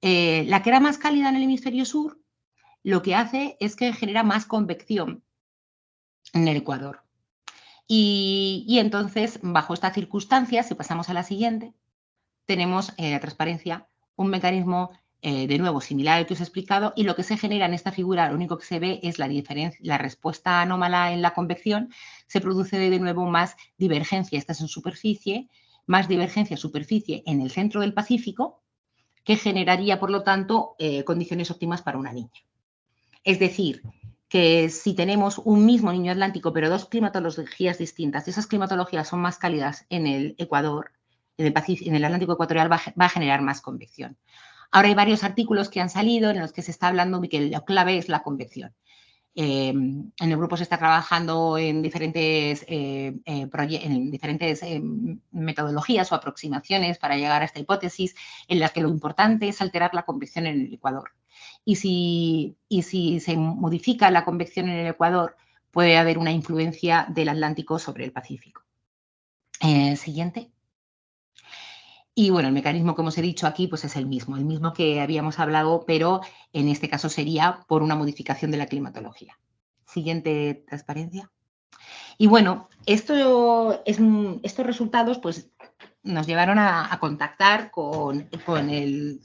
La que era más cálida en el hemisferio sur, lo que hace es que genera más convección en el Ecuador. Y entonces, bajo estas circunstancias, si pasamos a la siguiente, tenemos la transparencia, un mecanismo de nuevo similar al que os he explicado, y lo que se genera en esta figura, lo único que se ve es la respuesta anómala en la convección, se produce de nuevo más divergencia, esta es en superficie, más divergencia superficie en el centro del Pacífico, que generaría, por lo tanto, condiciones óptimas para una niña. Es decir, que si tenemos un mismo niño atlántico, pero dos climatologías distintas, y esas climatologías son más cálidas en el Ecuador, en el Atlántico ecuatorial va a generar más convección. Ahora hay varios artículos que han salido en los que se está hablando de que la clave es la convección. En el grupo se está trabajando en diferentes metodologías o aproximaciones para llegar a esta hipótesis, en las que lo importante es alterar la convección en el Ecuador. Y si se modifica la convección en el Ecuador, puede haber una influencia del Atlántico sobre el Pacífico. Siguiente. Y bueno, el mecanismo, como os he dicho aquí, pues es el mismo que habíamos hablado, pero en este caso sería por una modificación de la climatología. Siguiente transparencia. Y bueno, estos resultados pues, nos llevaron a contactar con el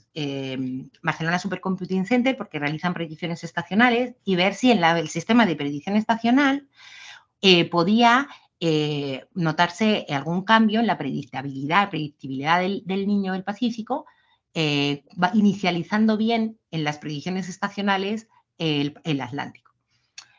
Barcelona Supercomputing Center, porque realizan predicciones estacionales, y ver si en el sistema de predicción estacional podía notarse algún cambio en la predictibilidad del niño del Pacífico, inicializando bien en las predicciones estacionales el Atlántico.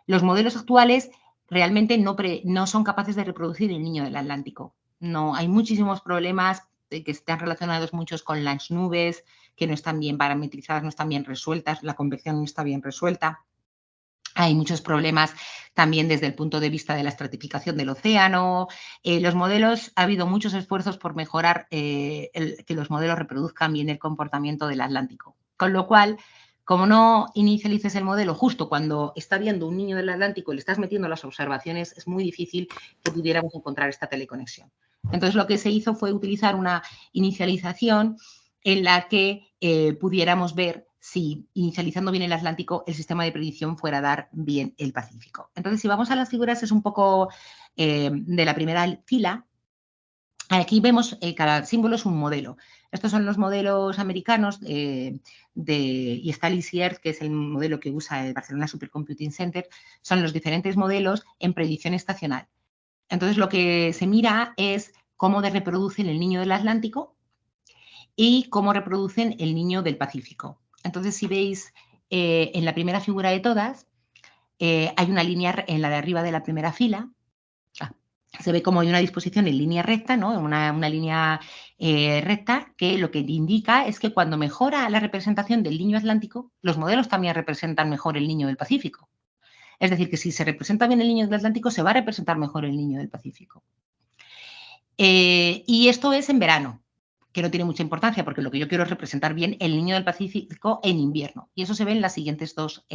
Los modelos actuales realmente no son capaces de reproducir el niño del Atlántico. No, hay muchísimos problemas que están relacionados muchos con las nubes, que no están bien parametrizadas, no están bien resueltas, la convección no está bien resuelta. Hay muchos problemas también desde el punto de vista de la estratificación del océano. Los modelos, ha habido muchos esfuerzos por mejorar que los modelos reproduzcan bien el comportamiento del Atlántico. Con lo cual, como no inicialices el modelo justo cuando está viendo un niño del Atlántico y le estás metiendo las observaciones, es muy difícil que pudiéramos encontrar esta teleconexión. Entonces, lo que se hizo fue utilizar una inicialización en la que pudiéramos ver si, inicializando bien el Atlántico, el sistema de predicción fuera a dar bien el Pacífico. Entonces, si vamos a las figuras, es un poco de la primera fila. Aquí vemos cada símbolo es un modelo. Estos son los modelos americanos y está LISIERT, que es el modelo que usa el Barcelona Supercomputing Center. Son los diferentes modelos en predicción estacional. Entonces, lo que se mira es cómo reproducen el niño del Atlántico y cómo reproducen el niño del Pacífico. Entonces, si veis en la primera figura de todas, hay una línea en la de arriba de la primera fila. Se ve como hay una disposición en línea recta, ¿no? Una línea recta, que lo que indica es que cuando mejora la representación del niño atlántico, los modelos también representan mejor el niño del Pacífico. Es decir, que si se representa bien el niño del Atlántico, se va a representar mejor el niño del Pacífico. Y esto es en verano, que no tiene mucha importancia, porque lo que yo quiero es representar bien el niño del Pacífico en invierno. Y eso se ve en las siguientes dos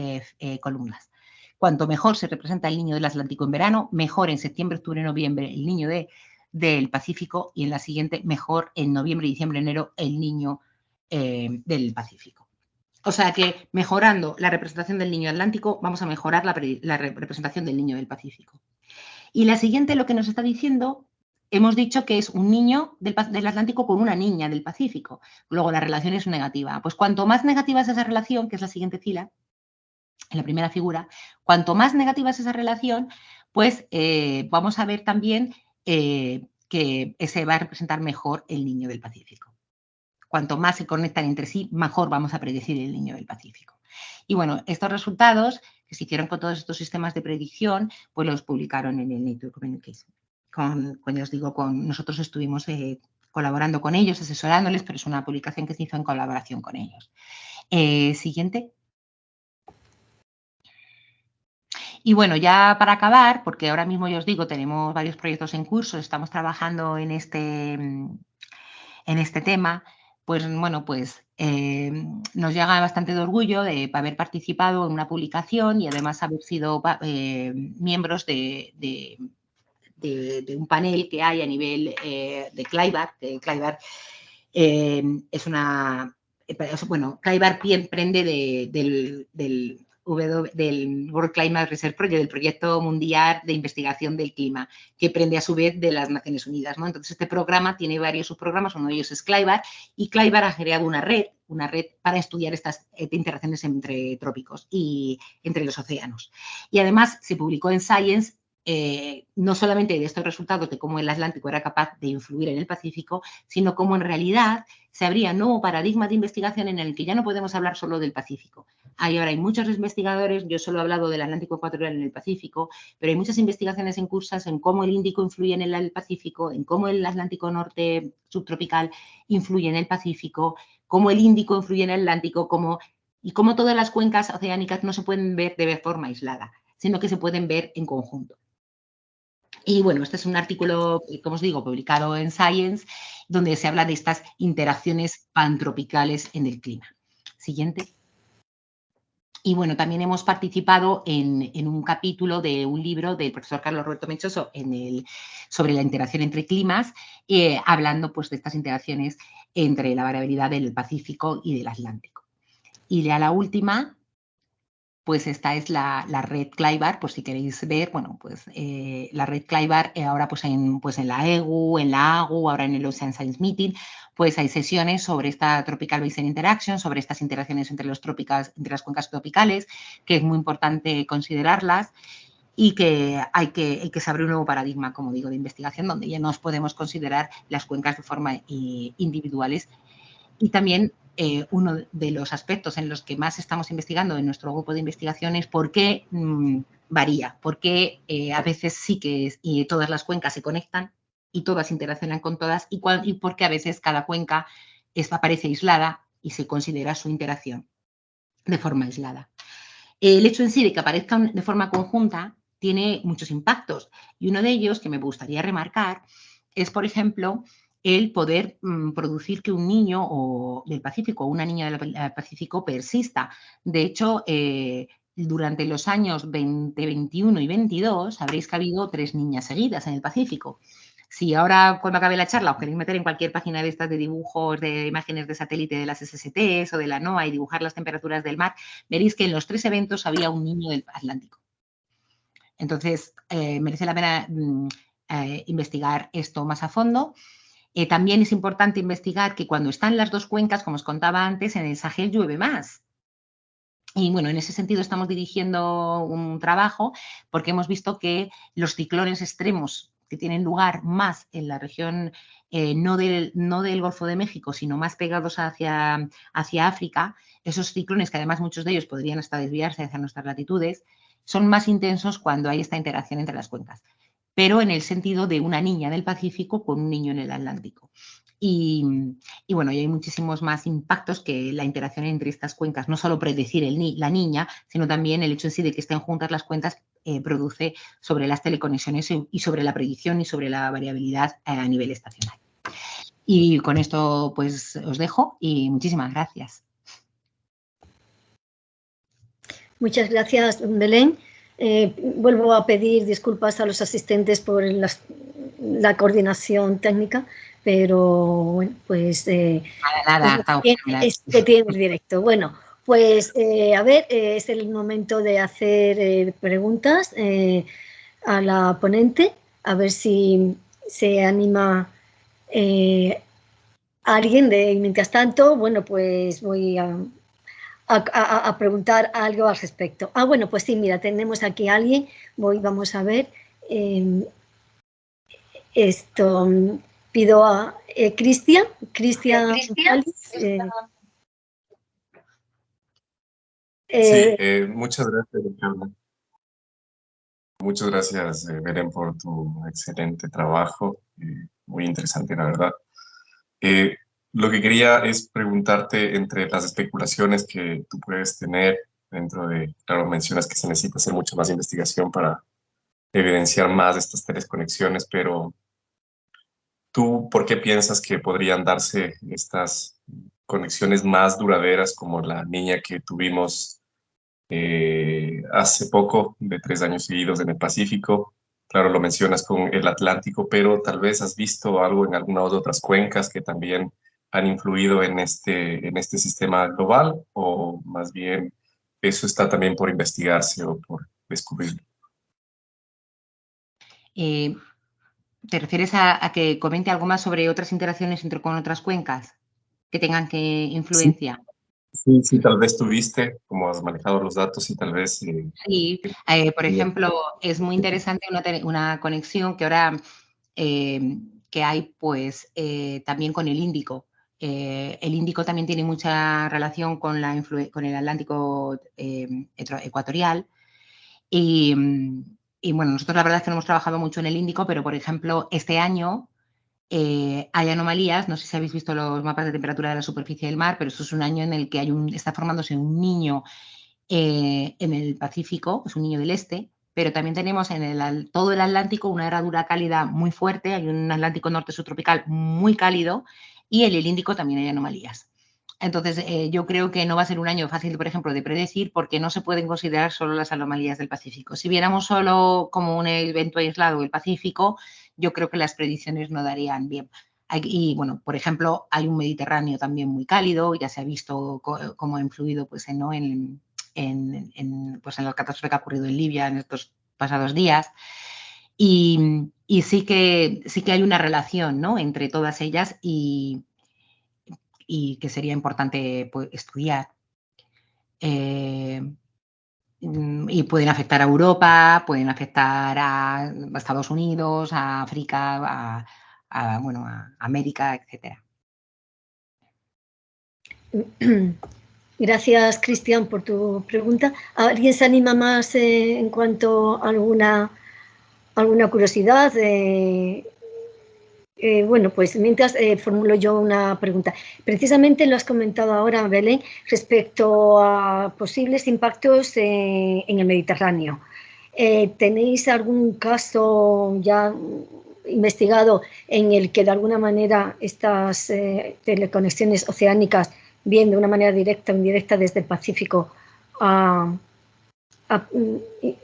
columnas. Cuanto mejor se representa el niño del Atlántico en verano, mejor en septiembre, octubre, noviembre el niño del Pacífico, y en la siguiente mejor en noviembre, diciembre, enero el niño del Pacífico. O sea que mejorando la representación del niño atlántico, vamos a mejorar la representación del niño del Pacífico. Y la siguiente, lo que nos está diciendo, hemos dicho que es un niño del Atlántico con una niña del Pacífico. Luego la relación es negativa. Pues cuanto más negativa es esa relación, que es la siguiente fila, en la primera figura, cuanto más negativa es esa relación, pues vamos a ver también que se va a representar mejor el niño del Pacífico. Cuanto más se conectan entre sí, mejor vamos a predecir el niño del Pacífico. Y bueno, estos resultados que se hicieron con todos estos sistemas de predicción, pues los publicaron en el Nature Communication. Nosotros estuvimos colaborando con ellos, asesorándoles, pero es una publicación que se hizo en colaboración con ellos. Siguiente. Y bueno, ya para acabar, porque ahora mismo ya os digo, tenemos varios proyectos en curso, estamos trabajando en este tema, pues bueno, pues nos llega bastante de orgullo de haber participado en una publicación y además haber sido miembros de un panel que hay a nivel de Claybar. Claybar es una... Bueno, Claybar emprende del World Climate Research Project, del proyecto mundial de investigación del clima, que prende a su vez de las Naciones Unidas, ¿no? Entonces, este programa tiene varios subprogramas, uno de ellos es Claybar, y Claybar ha creado una red para estudiar estas interacciones entre trópicos y entre los océanos. Y además se publicó en Science no solamente de estos resultados de cómo el Atlántico era capaz de influir en el Pacífico, sino cómo en realidad se abría un nuevo paradigma de investigación en el que ya no podemos hablar solo del Pacífico. Ahora hay muchos investigadores, yo solo he hablado del Atlántico ecuatorial en el Pacífico, pero hay muchas investigaciones en curso en cómo el Índico influye en el Pacífico, en cómo el Atlántico norte subtropical influye en el Pacífico, cómo el Índico influye en el Atlántico, y cómo todas las cuencas oceánicas no se pueden ver de forma aislada, sino que se pueden ver en conjunto. Y bueno, este es un artículo, como os digo, publicado en Science, donde se habla de estas interacciones pantropicales en el clima. Siguiente. Y bueno, también hemos participado en un capítulo de un libro del profesor Carlos Roberto Mechoso sobre la interacción entre climas, hablando pues, de estas interacciones entre la variabilidad del Pacífico y del Atlántico. Y ya la última, pues esta es la red Claybar, por si queréis ver, bueno, pues la red Claybar ahora pues en la EGU, en la AGU, ahora en el Ocean Science Meeting, pues hay sesiones sobre esta Tropical Basin Interaction, sobre estas interacciones entre las cuencas tropicales, que es muy importante considerarlas y que hay que se abre un nuevo paradigma, como digo, de investigación, donde ya no podemos considerar las cuencas de forma individuales. Y también uno de los aspectos en los que más estamos investigando en nuestro grupo de investigación es por qué varía, por qué a veces sí que todas las cuencas se conectan y todas interaccionan con todas y por qué a veces cada cuenca aparece aislada y se considera su interacción de forma aislada. El hecho en sí de que aparezcan de forma conjunta tiene muchos impactos y uno de ellos que me gustaría remarcar es, por ejemplo, el poder producir que un niño del Pacífico o una niña del Pacífico persista. De hecho, durante los años 2021 y 22 habréis que ha habido 3 niñas seguidas en el Pacífico. Si ahora, cuando acabe la charla, os queréis meter en cualquier página de estas de dibujos de imágenes de satélite de las SSTs o de la NOAA y dibujar las temperaturas del mar, veréis que en los 3 eventos había un niño del Atlántico. Entonces, merece la pena investigar esto más a fondo. También es importante investigar que cuando están las dos cuencas, como os contaba antes, en el Sahel llueve más. Y bueno, en ese sentido estamos dirigiendo un trabajo porque hemos visto que los ciclones extremos que tienen lugar más en la región no del Golfo de México, sino más pegados hacia África, esos ciclones, que además muchos de ellos podrían hasta desviarse hacia nuestras latitudes, son más intensos cuando hay esta interacción entre las cuencas, pero en el sentido de una niña del Pacífico con un niño en el Atlántico. Y bueno, y hay muchísimos más impactos que la interacción entre estas cuencas, no solo predecir la niña, sino también el hecho en sí de que estén juntas las cuencas produce sobre las teleconexiones y sobre la predicción y sobre la variabilidad a nivel estacional. Y con esto pues os dejo y muchísimas gracias. Muchas gracias, Belén. Vuelvo a pedir disculpas a los asistentes por la coordinación técnica, pero bueno, pues nada, es que tienes directo. Bueno, Pues, a ver, es el momento de hacer preguntas a la ponente, a ver si se anima alguien. Mientras tanto, bueno, pues voy a preguntar algo al respecto. Ah, bueno, pues sí, mira, tenemos aquí a alguien. Vamos a ver. Esto pido a Cristian González. Sí, muchas gracias, Ricardo. Muchas gracias, Belén, por tu excelente trabajo. Muy interesante, la verdad. Lo que quería es preguntarte, entre las especulaciones que tú puedes tener dentro de, claro, mencionas que se necesita hacer mucha más investigación para evidenciar más estas tres conexiones, pero ¿tú por qué piensas que podrían darse estas conexiones más duraderas, como la niña que tuvimos hace poco, de 3 años seguidos en el Pacífico? Claro, lo mencionas con el Atlántico, pero tal vez has visto algo en algunas otras cuencas que también han influido en este sistema global, o más bien eso está también por investigarse o por descubrir. ¿Te refieres a que comente algo más sobre otras interacciones con otras cuencas que tengan influencia? Sí, tal vez tuviste, como has manejado los datos, y tal vez... Sí, por ejemplo, es muy interesante una conexión que ahora que hay, pues, también con el Índico. El Índico también tiene mucha relación con el Atlántico ecuatorial. Y bueno, nosotros la verdad es que no hemos trabajado mucho en el Índico, pero por ejemplo, este año hay anomalías. No sé si habéis visto los mapas de temperatura de la superficie del mar, pero esto es un año en el que está formándose un niño en el Pacífico, es un niño del este, pero también tenemos en todo el Atlántico una herradura cálida muy fuerte. Hay un Atlántico norte subtropical muy cálido, y en el Índico también hay anomalías. Entonces, yo creo que no va a ser un año fácil, por ejemplo, de predecir, porque no se pueden considerar solo las anomalías del Pacífico. Si viéramos solo como un evento aislado el Pacífico, yo creo que las predicciones no darían bien. Y bueno, por ejemplo, hay un Mediterráneo también muy cálido. Ya se ha visto cómo ha influido, pues, en la catástrofe que ha ocurrido en Libia en estos pasados días. Y sí que hay una relación, ¿no?, entre todas ellas, y que sería importante, pues, estudiar. Y pueden afectar a Europa, pueden afectar a Estados Unidos, a África, a América, etcétera. Gracias, Cristian, por tu pregunta. ¿Alguien se anima más en cuanto a alguna curiosidad? Bueno, pues mientras formulo yo una pregunta. Precisamente lo has comentado ahora, Belén, respecto a posibles impactos en el Mediterráneo. ¿Tenéis algún caso ya investigado en el que de alguna manera estas teleconexiones oceánicas, bien de una manera directa o indirecta desde el Pacífico, ha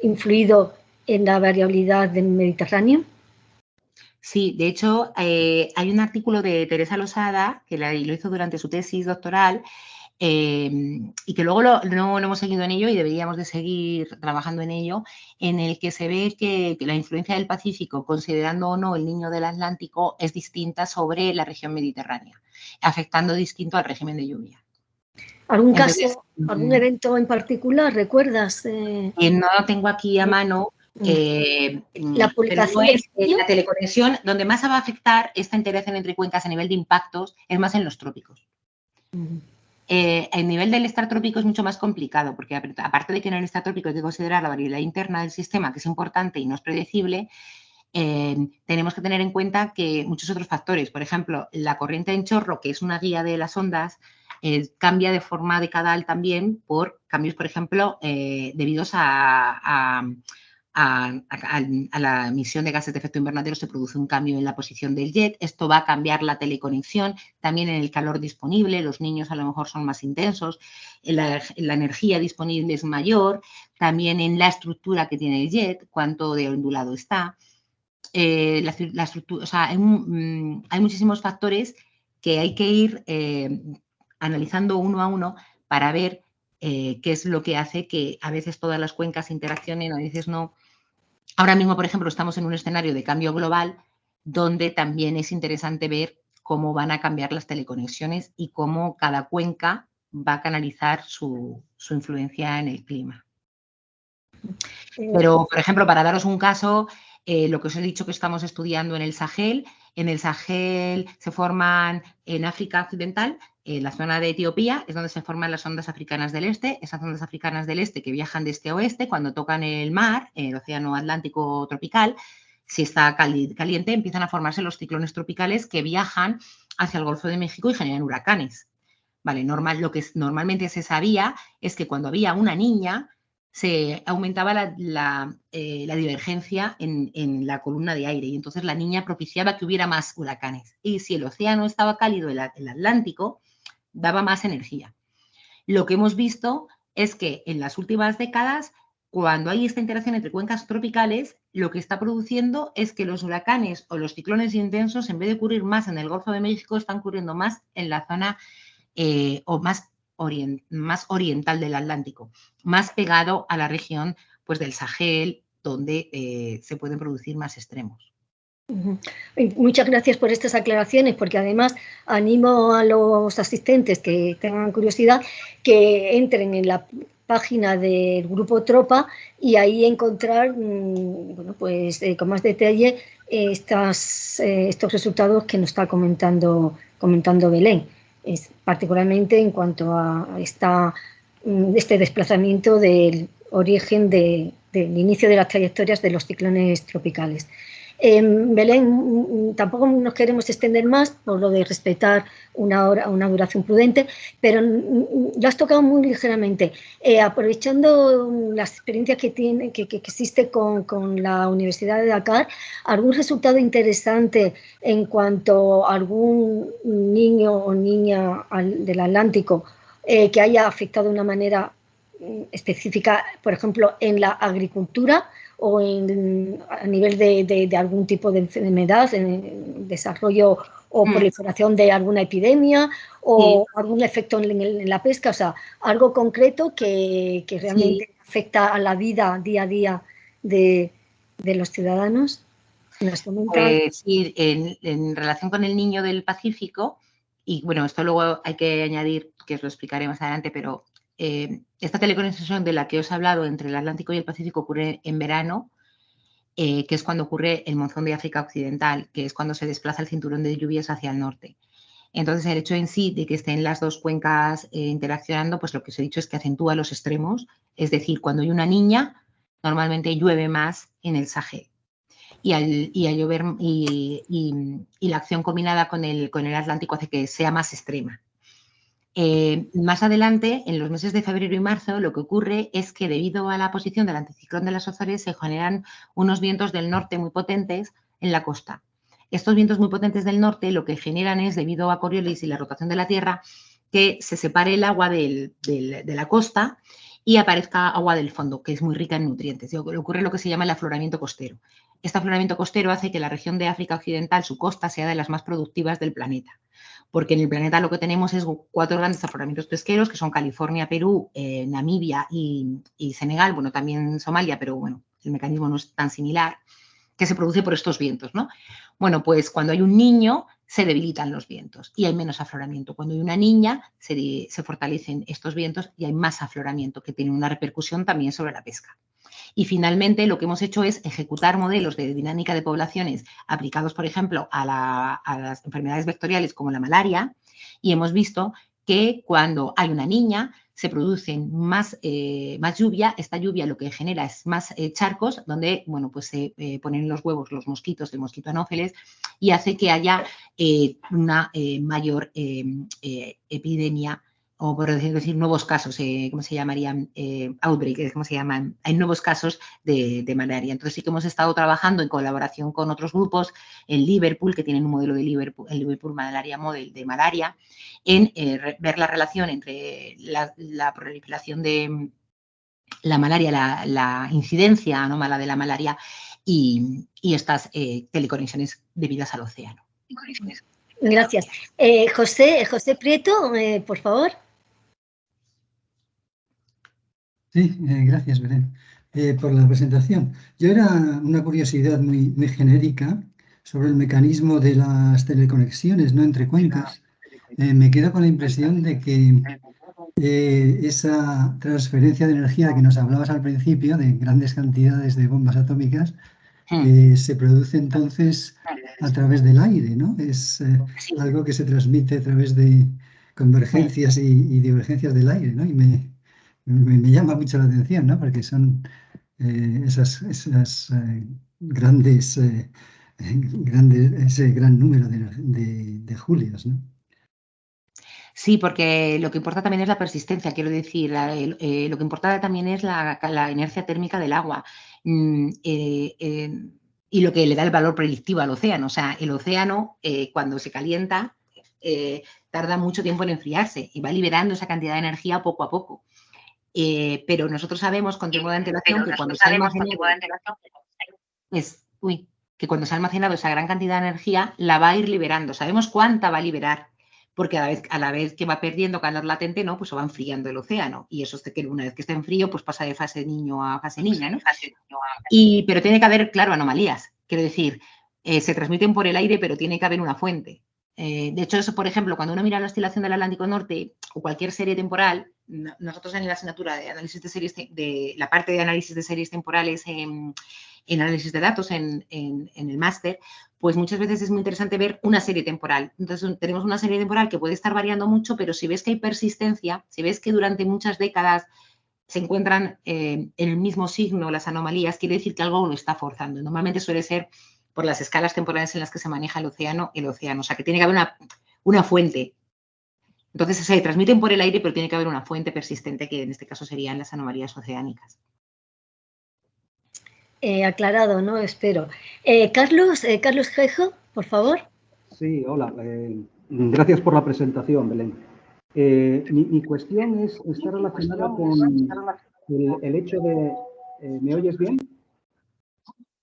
influido en la variabilidad del Mediterráneo? Sí, de hecho, hay un artículo de Teresa Losada, que lo hizo durante su tesis doctoral, y que luego no hemos seguido en ello y deberíamos de seguir trabajando en ello, en el que se ve que la influencia del Pacífico, considerando o no el niño del Atlántico, es distinta sobre la región mediterránea, afectando distinto al régimen de lluvia. ¿Algún caso, algún evento en particular, recuerdas? No lo tengo aquí a mano. La publicación pero la teleconexión, donde más va a afectar esta interacción entre cuencas a nivel de impactos, es más en los trópicos. El nivel del extratrópico es mucho más complicado, porque aparte de que en el extratrópico hay que considerar la variabilidad interna del sistema, que es importante y no es predecible, tenemos que tener en cuenta que muchos otros factores. Por ejemplo, la corriente en chorro, que es una guía de las ondas, cambia de forma decadal también por cambios, por ejemplo, debidos a la emisión de gases de efecto invernadero. Se produce un cambio en la posición del jet. Esto va a cambiar la teleconexión, también en el calor disponible. Los niños a lo mejor son más intensos, la energía disponible es mayor, también en la estructura que tiene el jet, cuánto de ondulado está. La estructura, o sea, hay muchísimos factores que hay que ir analizando uno a uno para ver qué es lo que hace que a veces todas las cuencas interaccionen, a veces no. Ahora mismo, por ejemplo, estamos en un escenario de cambio global donde también es interesante ver cómo van a cambiar las teleconexiones y cómo cada cuenca va a canalizar su influencia en el clima. Pero, por ejemplo, para daros un caso, lo que os he dicho que estamos estudiando en el Sahel se forman en África Occidental, en la zona de Etiopía, es donde se forman las ondas africanas del este. Esas ondas africanas del este que viajan de este a oeste, cuando tocan el mar, el océano Atlántico tropical, si está caliente, empiezan a formarse los ciclones tropicales que viajan hacia el Golfo de México y generan huracanes. Vale, lo que normalmente se sabía es que cuando había una niña, se aumentaba la divergencia en la columna de aire y entonces la niña propiciaba que hubiera más huracanes. Y si el océano estaba cálido, el Atlántico, daba más energía. Lo que hemos visto es que en las últimas décadas, cuando hay esta interacción entre cuencas tropicales, lo que está produciendo es que los huracanes o los ciclones intensos, en vez de ocurrir más en el Golfo de México, están ocurriendo más en la zona más oriental del Atlántico, más pegado a la región pues, del Sahel, donde se pueden producir más extremos. Muchas gracias por estas aclaraciones, porque además animo a los asistentes que tengan curiosidad que entren en la página del grupo Tropa y ahí encontrar bueno, pues, con más detalle estos resultados que nos está comentando Belén, particularmente en cuanto a este desplazamiento del origen del inicio de las trayectorias de los ciclones tropicales. Belén, tampoco nos queremos extender más por lo de respetar una duración prudente, pero lo has tocado muy ligeramente. Aprovechando la experiencia que existe con la Universidad de Dakar, ¿algún resultado interesante en cuanto a algún niño o niña del Atlántico que haya afectado de una manera específica, por ejemplo, en la agricultura o a nivel de algún tipo de enfermedad, en desarrollo o proliferación de alguna epidemia o algún efecto en la pesca? O sea, algo concreto que realmente afecta a la vida día a día de los ciudadanos. Pues sí, en relación con el niño del Pacífico, y bueno, esto luego hay que añadir, que os lo explicaré más adelante, pero esta teleconexión de la que os he hablado entre el Atlántico y el Pacífico ocurre en verano, que es cuando ocurre el monzón de África Occidental, que es cuando se desplaza el cinturón de lluvias hacia el norte. Entonces, el hecho en sí de que estén las dos cuencas interaccionando, pues lo que os he dicho es que acentúa los extremos, es decir, cuando hay una niña, normalmente llueve más en el Sahel. Y al llover y la acción combinada con el Atlántico hace que sea más extrema. Más adelante, en los meses de febrero y marzo, lo que ocurre es que debido a la posición del anticiclón de las Azores se generan unos vientos del norte muy potentes en la costa. Estos vientos muy potentes del norte lo que generan es, debido a Coriolis y la rotación de la Tierra, que se separe el agua de la costa y aparezca agua del fondo, que es muy rica en nutrientes. Y ocurre lo que se llama el afloramiento costero. Este afloramiento costero hace que la región de África Occidental, su costa, sea de las más productivas del planeta. Porque en el planeta lo que tenemos es 4 grandes afloramientos pesqueros, que son California, Perú, Namibia y Senegal, bueno, también Somalia, pero bueno, el mecanismo no es tan similar, que se produce por estos vientos, ¿no? Bueno, pues cuando hay un niño se debilitan los vientos y hay menos afloramiento. Cuando hay una niña se fortalecen estos vientos y hay más afloramiento, que tiene una repercusión también sobre la pesca. Y finalmente lo que hemos hecho es ejecutar modelos de dinámica de poblaciones aplicados, por ejemplo, a las enfermedades vectoriales como la malaria, y hemos visto que cuando hay una niña se producen más lluvia. Esta lluvia lo que genera es más charcos donde, bueno, pues se ponen los huevos los mosquitos, el mosquito anófeles, y hace que haya una mayor epidemia, o por decir nuevos casos, ¿cómo se llamarían? Outbreak, ¿cómo se llaman? Hay nuevos casos de malaria. Entonces sí que hemos estado trabajando en colaboración con otros grupos en Liverpool, que tienen un modelo de Liverpool, el Liverpool Malaria Model de malaria, en ver la relación entre la proliferación de la malaria, la incidencia anómala de la malaria y estas teleconexiones debidas al océano. Gracias. José Prieto, por favor. Sí, gracias, Belén, por la presentación. Yo era una curiosidad muy genérica sobre el mecanismo de las teleconexiones, ¿no?, entre cuencas. Me quedo con la impresión de que esa transferencia de energía que nos hablabas al principio, de grandes cantidades de bombas atómicas, se produce entonces a través del aire, ¿no? Es algo que se transmite a través de convergencias y divergencias del aire, ¿no? Y me llama mucho la atención, ¿no? Porque son esas grandes, ese gran número de julios, ¿no? Sí, porque lo que importa también es la persistencia, quiero decir, lo que importa también es la inercia térmica del agua y lo que le da el valor predictivo al océano. O sea, el océano cuando se calienta tarda mucho tiempo en enfriarse y va liberando esa cantidad de energía poco a poco. Pero nosotros sabemos con tiempo de antelación que cuando se ha almacenado esa gran cantidad de energía, la va a ir liberando. Sabemos cuánta va a liberar, porque a la vez que va perdiendo calor latente, ¿no?, pues se va enfriando el océano. Y eso es que una vez que está en frío, pues pasa de fase niño a fase niña, ¿no? Pero tiene que haber, claro, anomalías. Quiero decir, se transmiten por el aire, pero tiene que haber una fuente. De hecho, eso, por ejemplo, cuando uno mira la oscilación del Atlántico Norte o cualquier serie temporal, nosotros en la asignatura de análisis de series, de la parte de análisis de series temporales en análisis de datos en el máster, pues muchas veces es muy interesante ver una serie temporal. Entonces, tenemos una serie temporal que puede estar variando mucho, pero si ves que hay persistencia, si ves que durante muchas décadas se encuentran en el mismo signo las anomalías, quiere decir que algo lo está forzando. Normalmente suele ser por las escalas temporales en las que se maneja el océano, o sea, que tiene que haber una fuente. Entonces, se transmiten por el aire, pero tiene que haber una fuente persistente, que en este caso serían las anomalías oceánicas. Aclarado, ¿no? Espero. Carlos Geijo, por favor. Sí, hola. Gracias por la presentación, Belén. Mi cuestión está relacionada con el hecho de... ¿me oyes bien?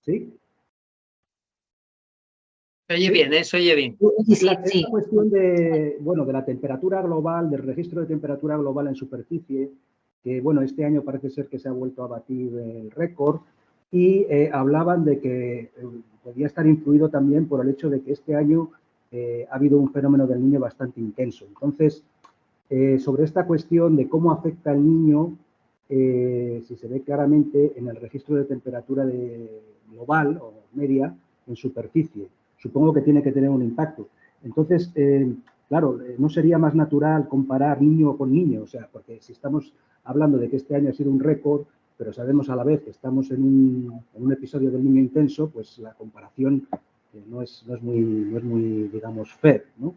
¿Sí? Se oye bien, se oye bien. Esta cuestión de la temperatura global, del registro de temperatura global en superficie, que, bueno, este año parece ser que se ha vuelto a batir el récord, y hablaban de que podía estar influido también por el hecho de que este año ha habido un fenómeno del Niño bastante intenso. Entonces, sobre esta cuestión de cómo afecta al niño, si se ve claramente en el registro de temperatura global o media en superficie. Supongo que tiene que tener un impacto. Entonces, claro, ¿no sería más natural comparar niño con niño? O sea, porque si estamos hablando de que este año ha sido un récord, pero sabemos a la vez que estamos en un episodio del Niño intenso, pues la comparación no es muy, digamos, fair, ¿no?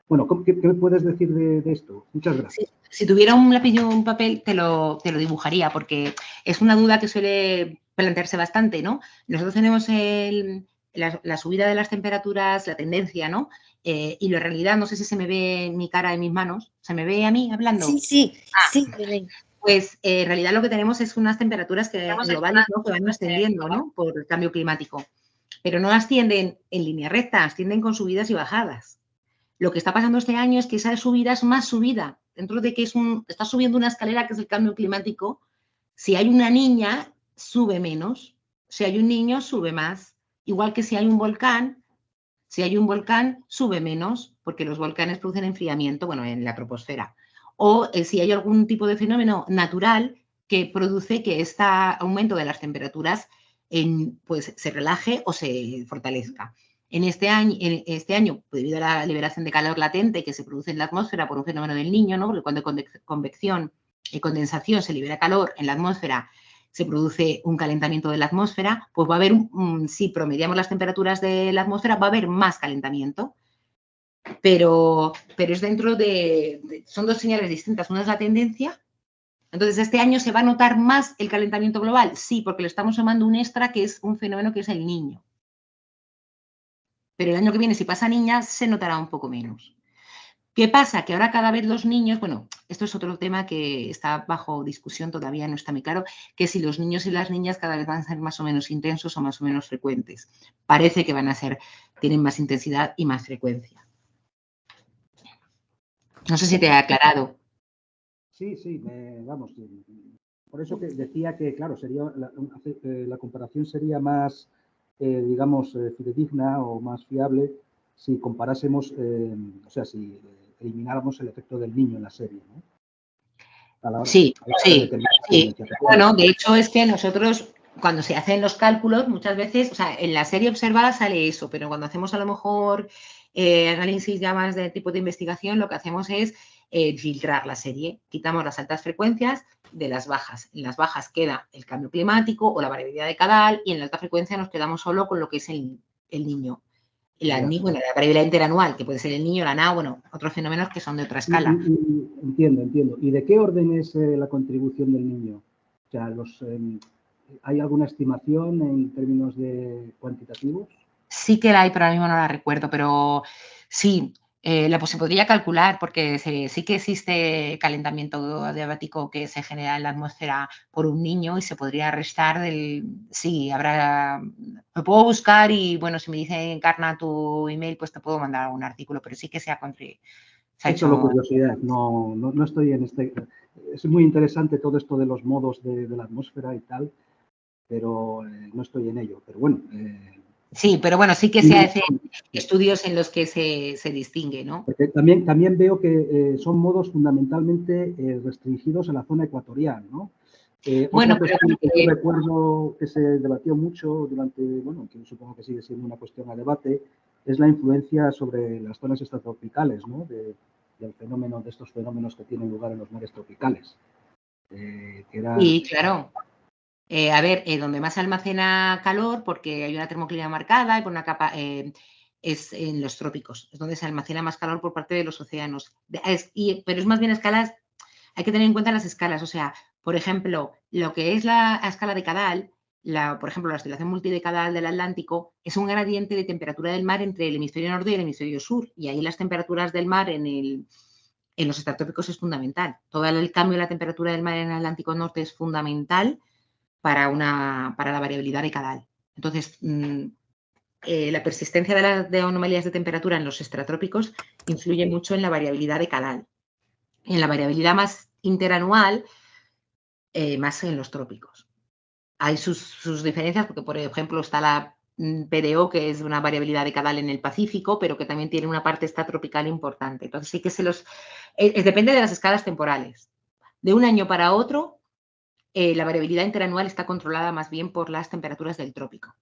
Bueno, ¿qué puedes decir de esto? Muchas gracias. Sí, si tuviera un lápiz y un papel, te lo dibujaría, porque es una duda que suele plantearse bastante, ¿no? Nosotros tenemos la subida de las temperaturas, la tendencia, ¿no? Y la realidad, no sé si se me ve mi cara en mis manos. ¿Se me ve a mí hablando? Sí, Belén. Pues en realidad lo que tenemos es unas temperaturas globales, ¿no?, que van ascendiendo, ¿no?, por el cambio climático. Pero no ascienden en línea recta, ascienden con subidas y bajadas. Lo que está pasando este año es que esa subida es más subida. Dentro de que está subiendo una escalera que es el cambio climático, si hay una niña, sube menos. Si hay un niño, sube más. Igual que si hay un volcán, sube menos, porque los volcanes producen enfriamiento, bueno, en la troposfera. O si hay algún tipo de fenómeno natural que produce que este aumento de las temperaturas pues se relaje o se fortalezca. En este año, debido a la liberación de calor latente que se produce en la atmósfera por un fenómeno del Niño, ¿no?, porque cuando hay convección y condensación se libera calor en la atmósfera, se produce un calentamiento de la atmósfera, pues va a haber, si promediamos las temperaturas de la atmósfera, va a haber más calentamiento. Pero es dentro son dos señales distintas. Una es la tendencia. Entonces, ¿este año se va a notar más el calentamiento global? Sí, porque le estamos sumando un extra que es un fenómeno que es el Niño. Pero el año que viene, si pasa niña, se notará un poco menos. ¿Qué pasa? Que ahora cada vez los niños, bueno, esto es otro tema que está bajo discusión, todavía no está muy claro, que si los niños y las niñas cada vez van a ser más o menos intensos o más o menos frecuentes. Parece que tienen más intensidad y más frecuencia. No sé si te ha aclarado. Sí, Por eso que decía que, claro, sería la comparación sería más, digamos, fidedigna o más fiable si comparásemos, o sea, si elimináramos el efecto del niño en la serie, ¿no? Sí. Bueno, de hecho es que nosotros, cuando se hacen los cálculos, muchas veces, o sea, en la serie observada sale eso, pero cuando hacemos a lo mejor análisis ya más de tipo de investigación, lo que hacemos es filtrar la serie. Quitamos las altas frecuencias de las bajas. En las bajas queda el cambio climático o la variabilidad de Cadal y en la alta frecuencia nos quedamos solo con lo que es el niño. La variabilidad interanual, que puede ser el niño, la NA, bueno, otros fenómenos que son de otra escala. Entiendo. ¿Y de qué orden es la contribución del niño? O sea, ¿hay alguna estimación en términos de cuantitativos? Sí que la hay, pero ahora mismo no la recuerdo, pero sí, se podría calcular porque sí que existe calentamiento adiabático que se genera en la atmósfera por un niño y se podría restar del... Sí, lo puedo buscar y, bueno, si me dice Encarna tu email, pues te puedo mandar un artículo, pero sí que se ha hecho... Solo curiosidad, no estoy en este... Es muy interesante todo esto de los modos de la atmósfera y tal, pero no estoy en ello. Pero bueno... Sí, pero bueno, sí que se hacen estudios en los que se distingue, ¿no? Porque también veo que son modos fundamentalmente restringidos a la zona ecuatorial, ¿no? Bueno, otra cuestión que yo recuerdo que se debatió mucho durante, bueno, que supongo que sigue siendo una cuestión a debate, es la influencia sobre las zonas extratropicales, ¿no? Del fenómeno, de estos fenómenos que tienen lugar en los mares tropicales. Sí, claro. A ver, donde más se almacena calor, porque hay una termoclina marcada y por una capa, es en los trópicos, es donde se almacena más calor por parte de los océanos. Pero es más bien escalas, hay que tener en cuenta las escalas, o sea, por ejemplo, lo que es la escala de Cadal, por ejemplo, la oscilación multidecadal del Atlántico, es un gradiente de temperatura del mar entre el hemisferio norte y el hemisferio sur, y ahí las temperaturas del mar en los estratrópicos es fundamental. Todo el cambio de la temperatura del mar en el Atlántico Norte es fundamental para la variabilidad de Cadal. Entonces, la persistencia de anomalías de temperatura en los estratrópicos influye mucho en la variabilidad de Cadal. En la variabilidad más interanual, más en los trópicos. Hay sus diferencias porque, por ejemplo, está la PDO, que es una variabilidad de Cadal en el Pacífico, pero que también tiene una parte extratropical importante. Entonces, sí que depende de las escalas temporales. De un año para otro, la variabilidad interanual está controlada más bien por las temperaturas del trópico.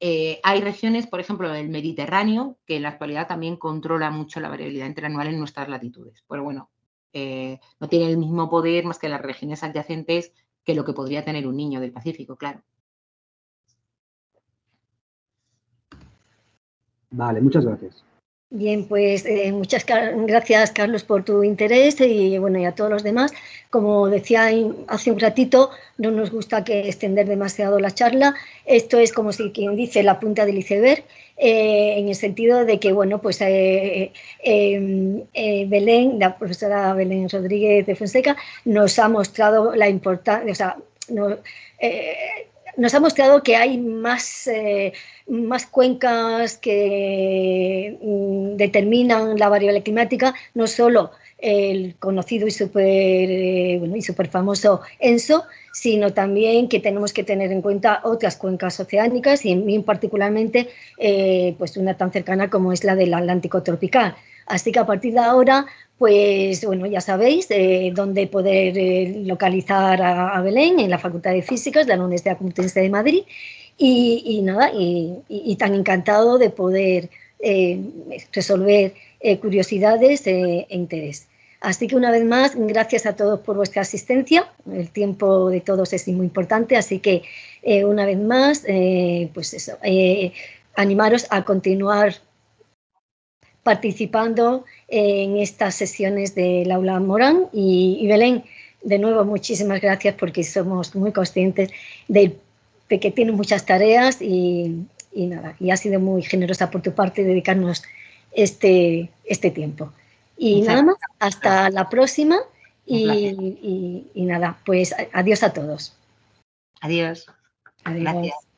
Hay regiones, por ejemplo, el Mediterráneo, que en la actualidad también controla mucho la variabilidad interanual en nuestras latitudes. Pero bueno, no tiene el mismo poder más que las regiones adyacentes que lo que podría tener un niño del Pacífico, claro. Vale, muchas gracias. Bien, pues muchas gracias, Carlos, por tu interés y bueno, y a todos los demás. Como decía hace un ratito, no nos gusta que extender demasiado la charla. Esto es como si quien dice la punta del iceberg, en el sentido de que, bueno, pues Belén, la profesora Belén Rodríguez de Fonseca, nos ha mostrado la importancia, o sea, nos ha mostrado que hay más cuencas que determinan la variabilidad climática, no solo el conocido y súper famoso ENSO, sino también que tenemos que tener en cuenta otras cuencas oceánicas y bien particularmente pues una tan cercana como es la del Atlántico tropical. Así que a partir de ahora, pues bueno, ya sabéis dónde poder localizar a Belén, en la Facultad de Físicas de la Universidad Complutense de Madrid. Y tan encantado de poder resolver curiosidades e interés. Así que una vez más, gracias a todos por vuestra asistencia. El tiempo de todos es muy importante, así que una vez más, pues eso, animaros a continuar participando en estas sesiones del Aula Morán. Y Belén, de nuevo, muchísimas gracias porque somos muy conscientes de que tienes muchas tareas y nada, y has sido muy generosa por tu parte dedicarnos este tiempo. Y nada más, hasta la próxima y nada, pues adiós a todos. Adiós. Adiós. Gracias.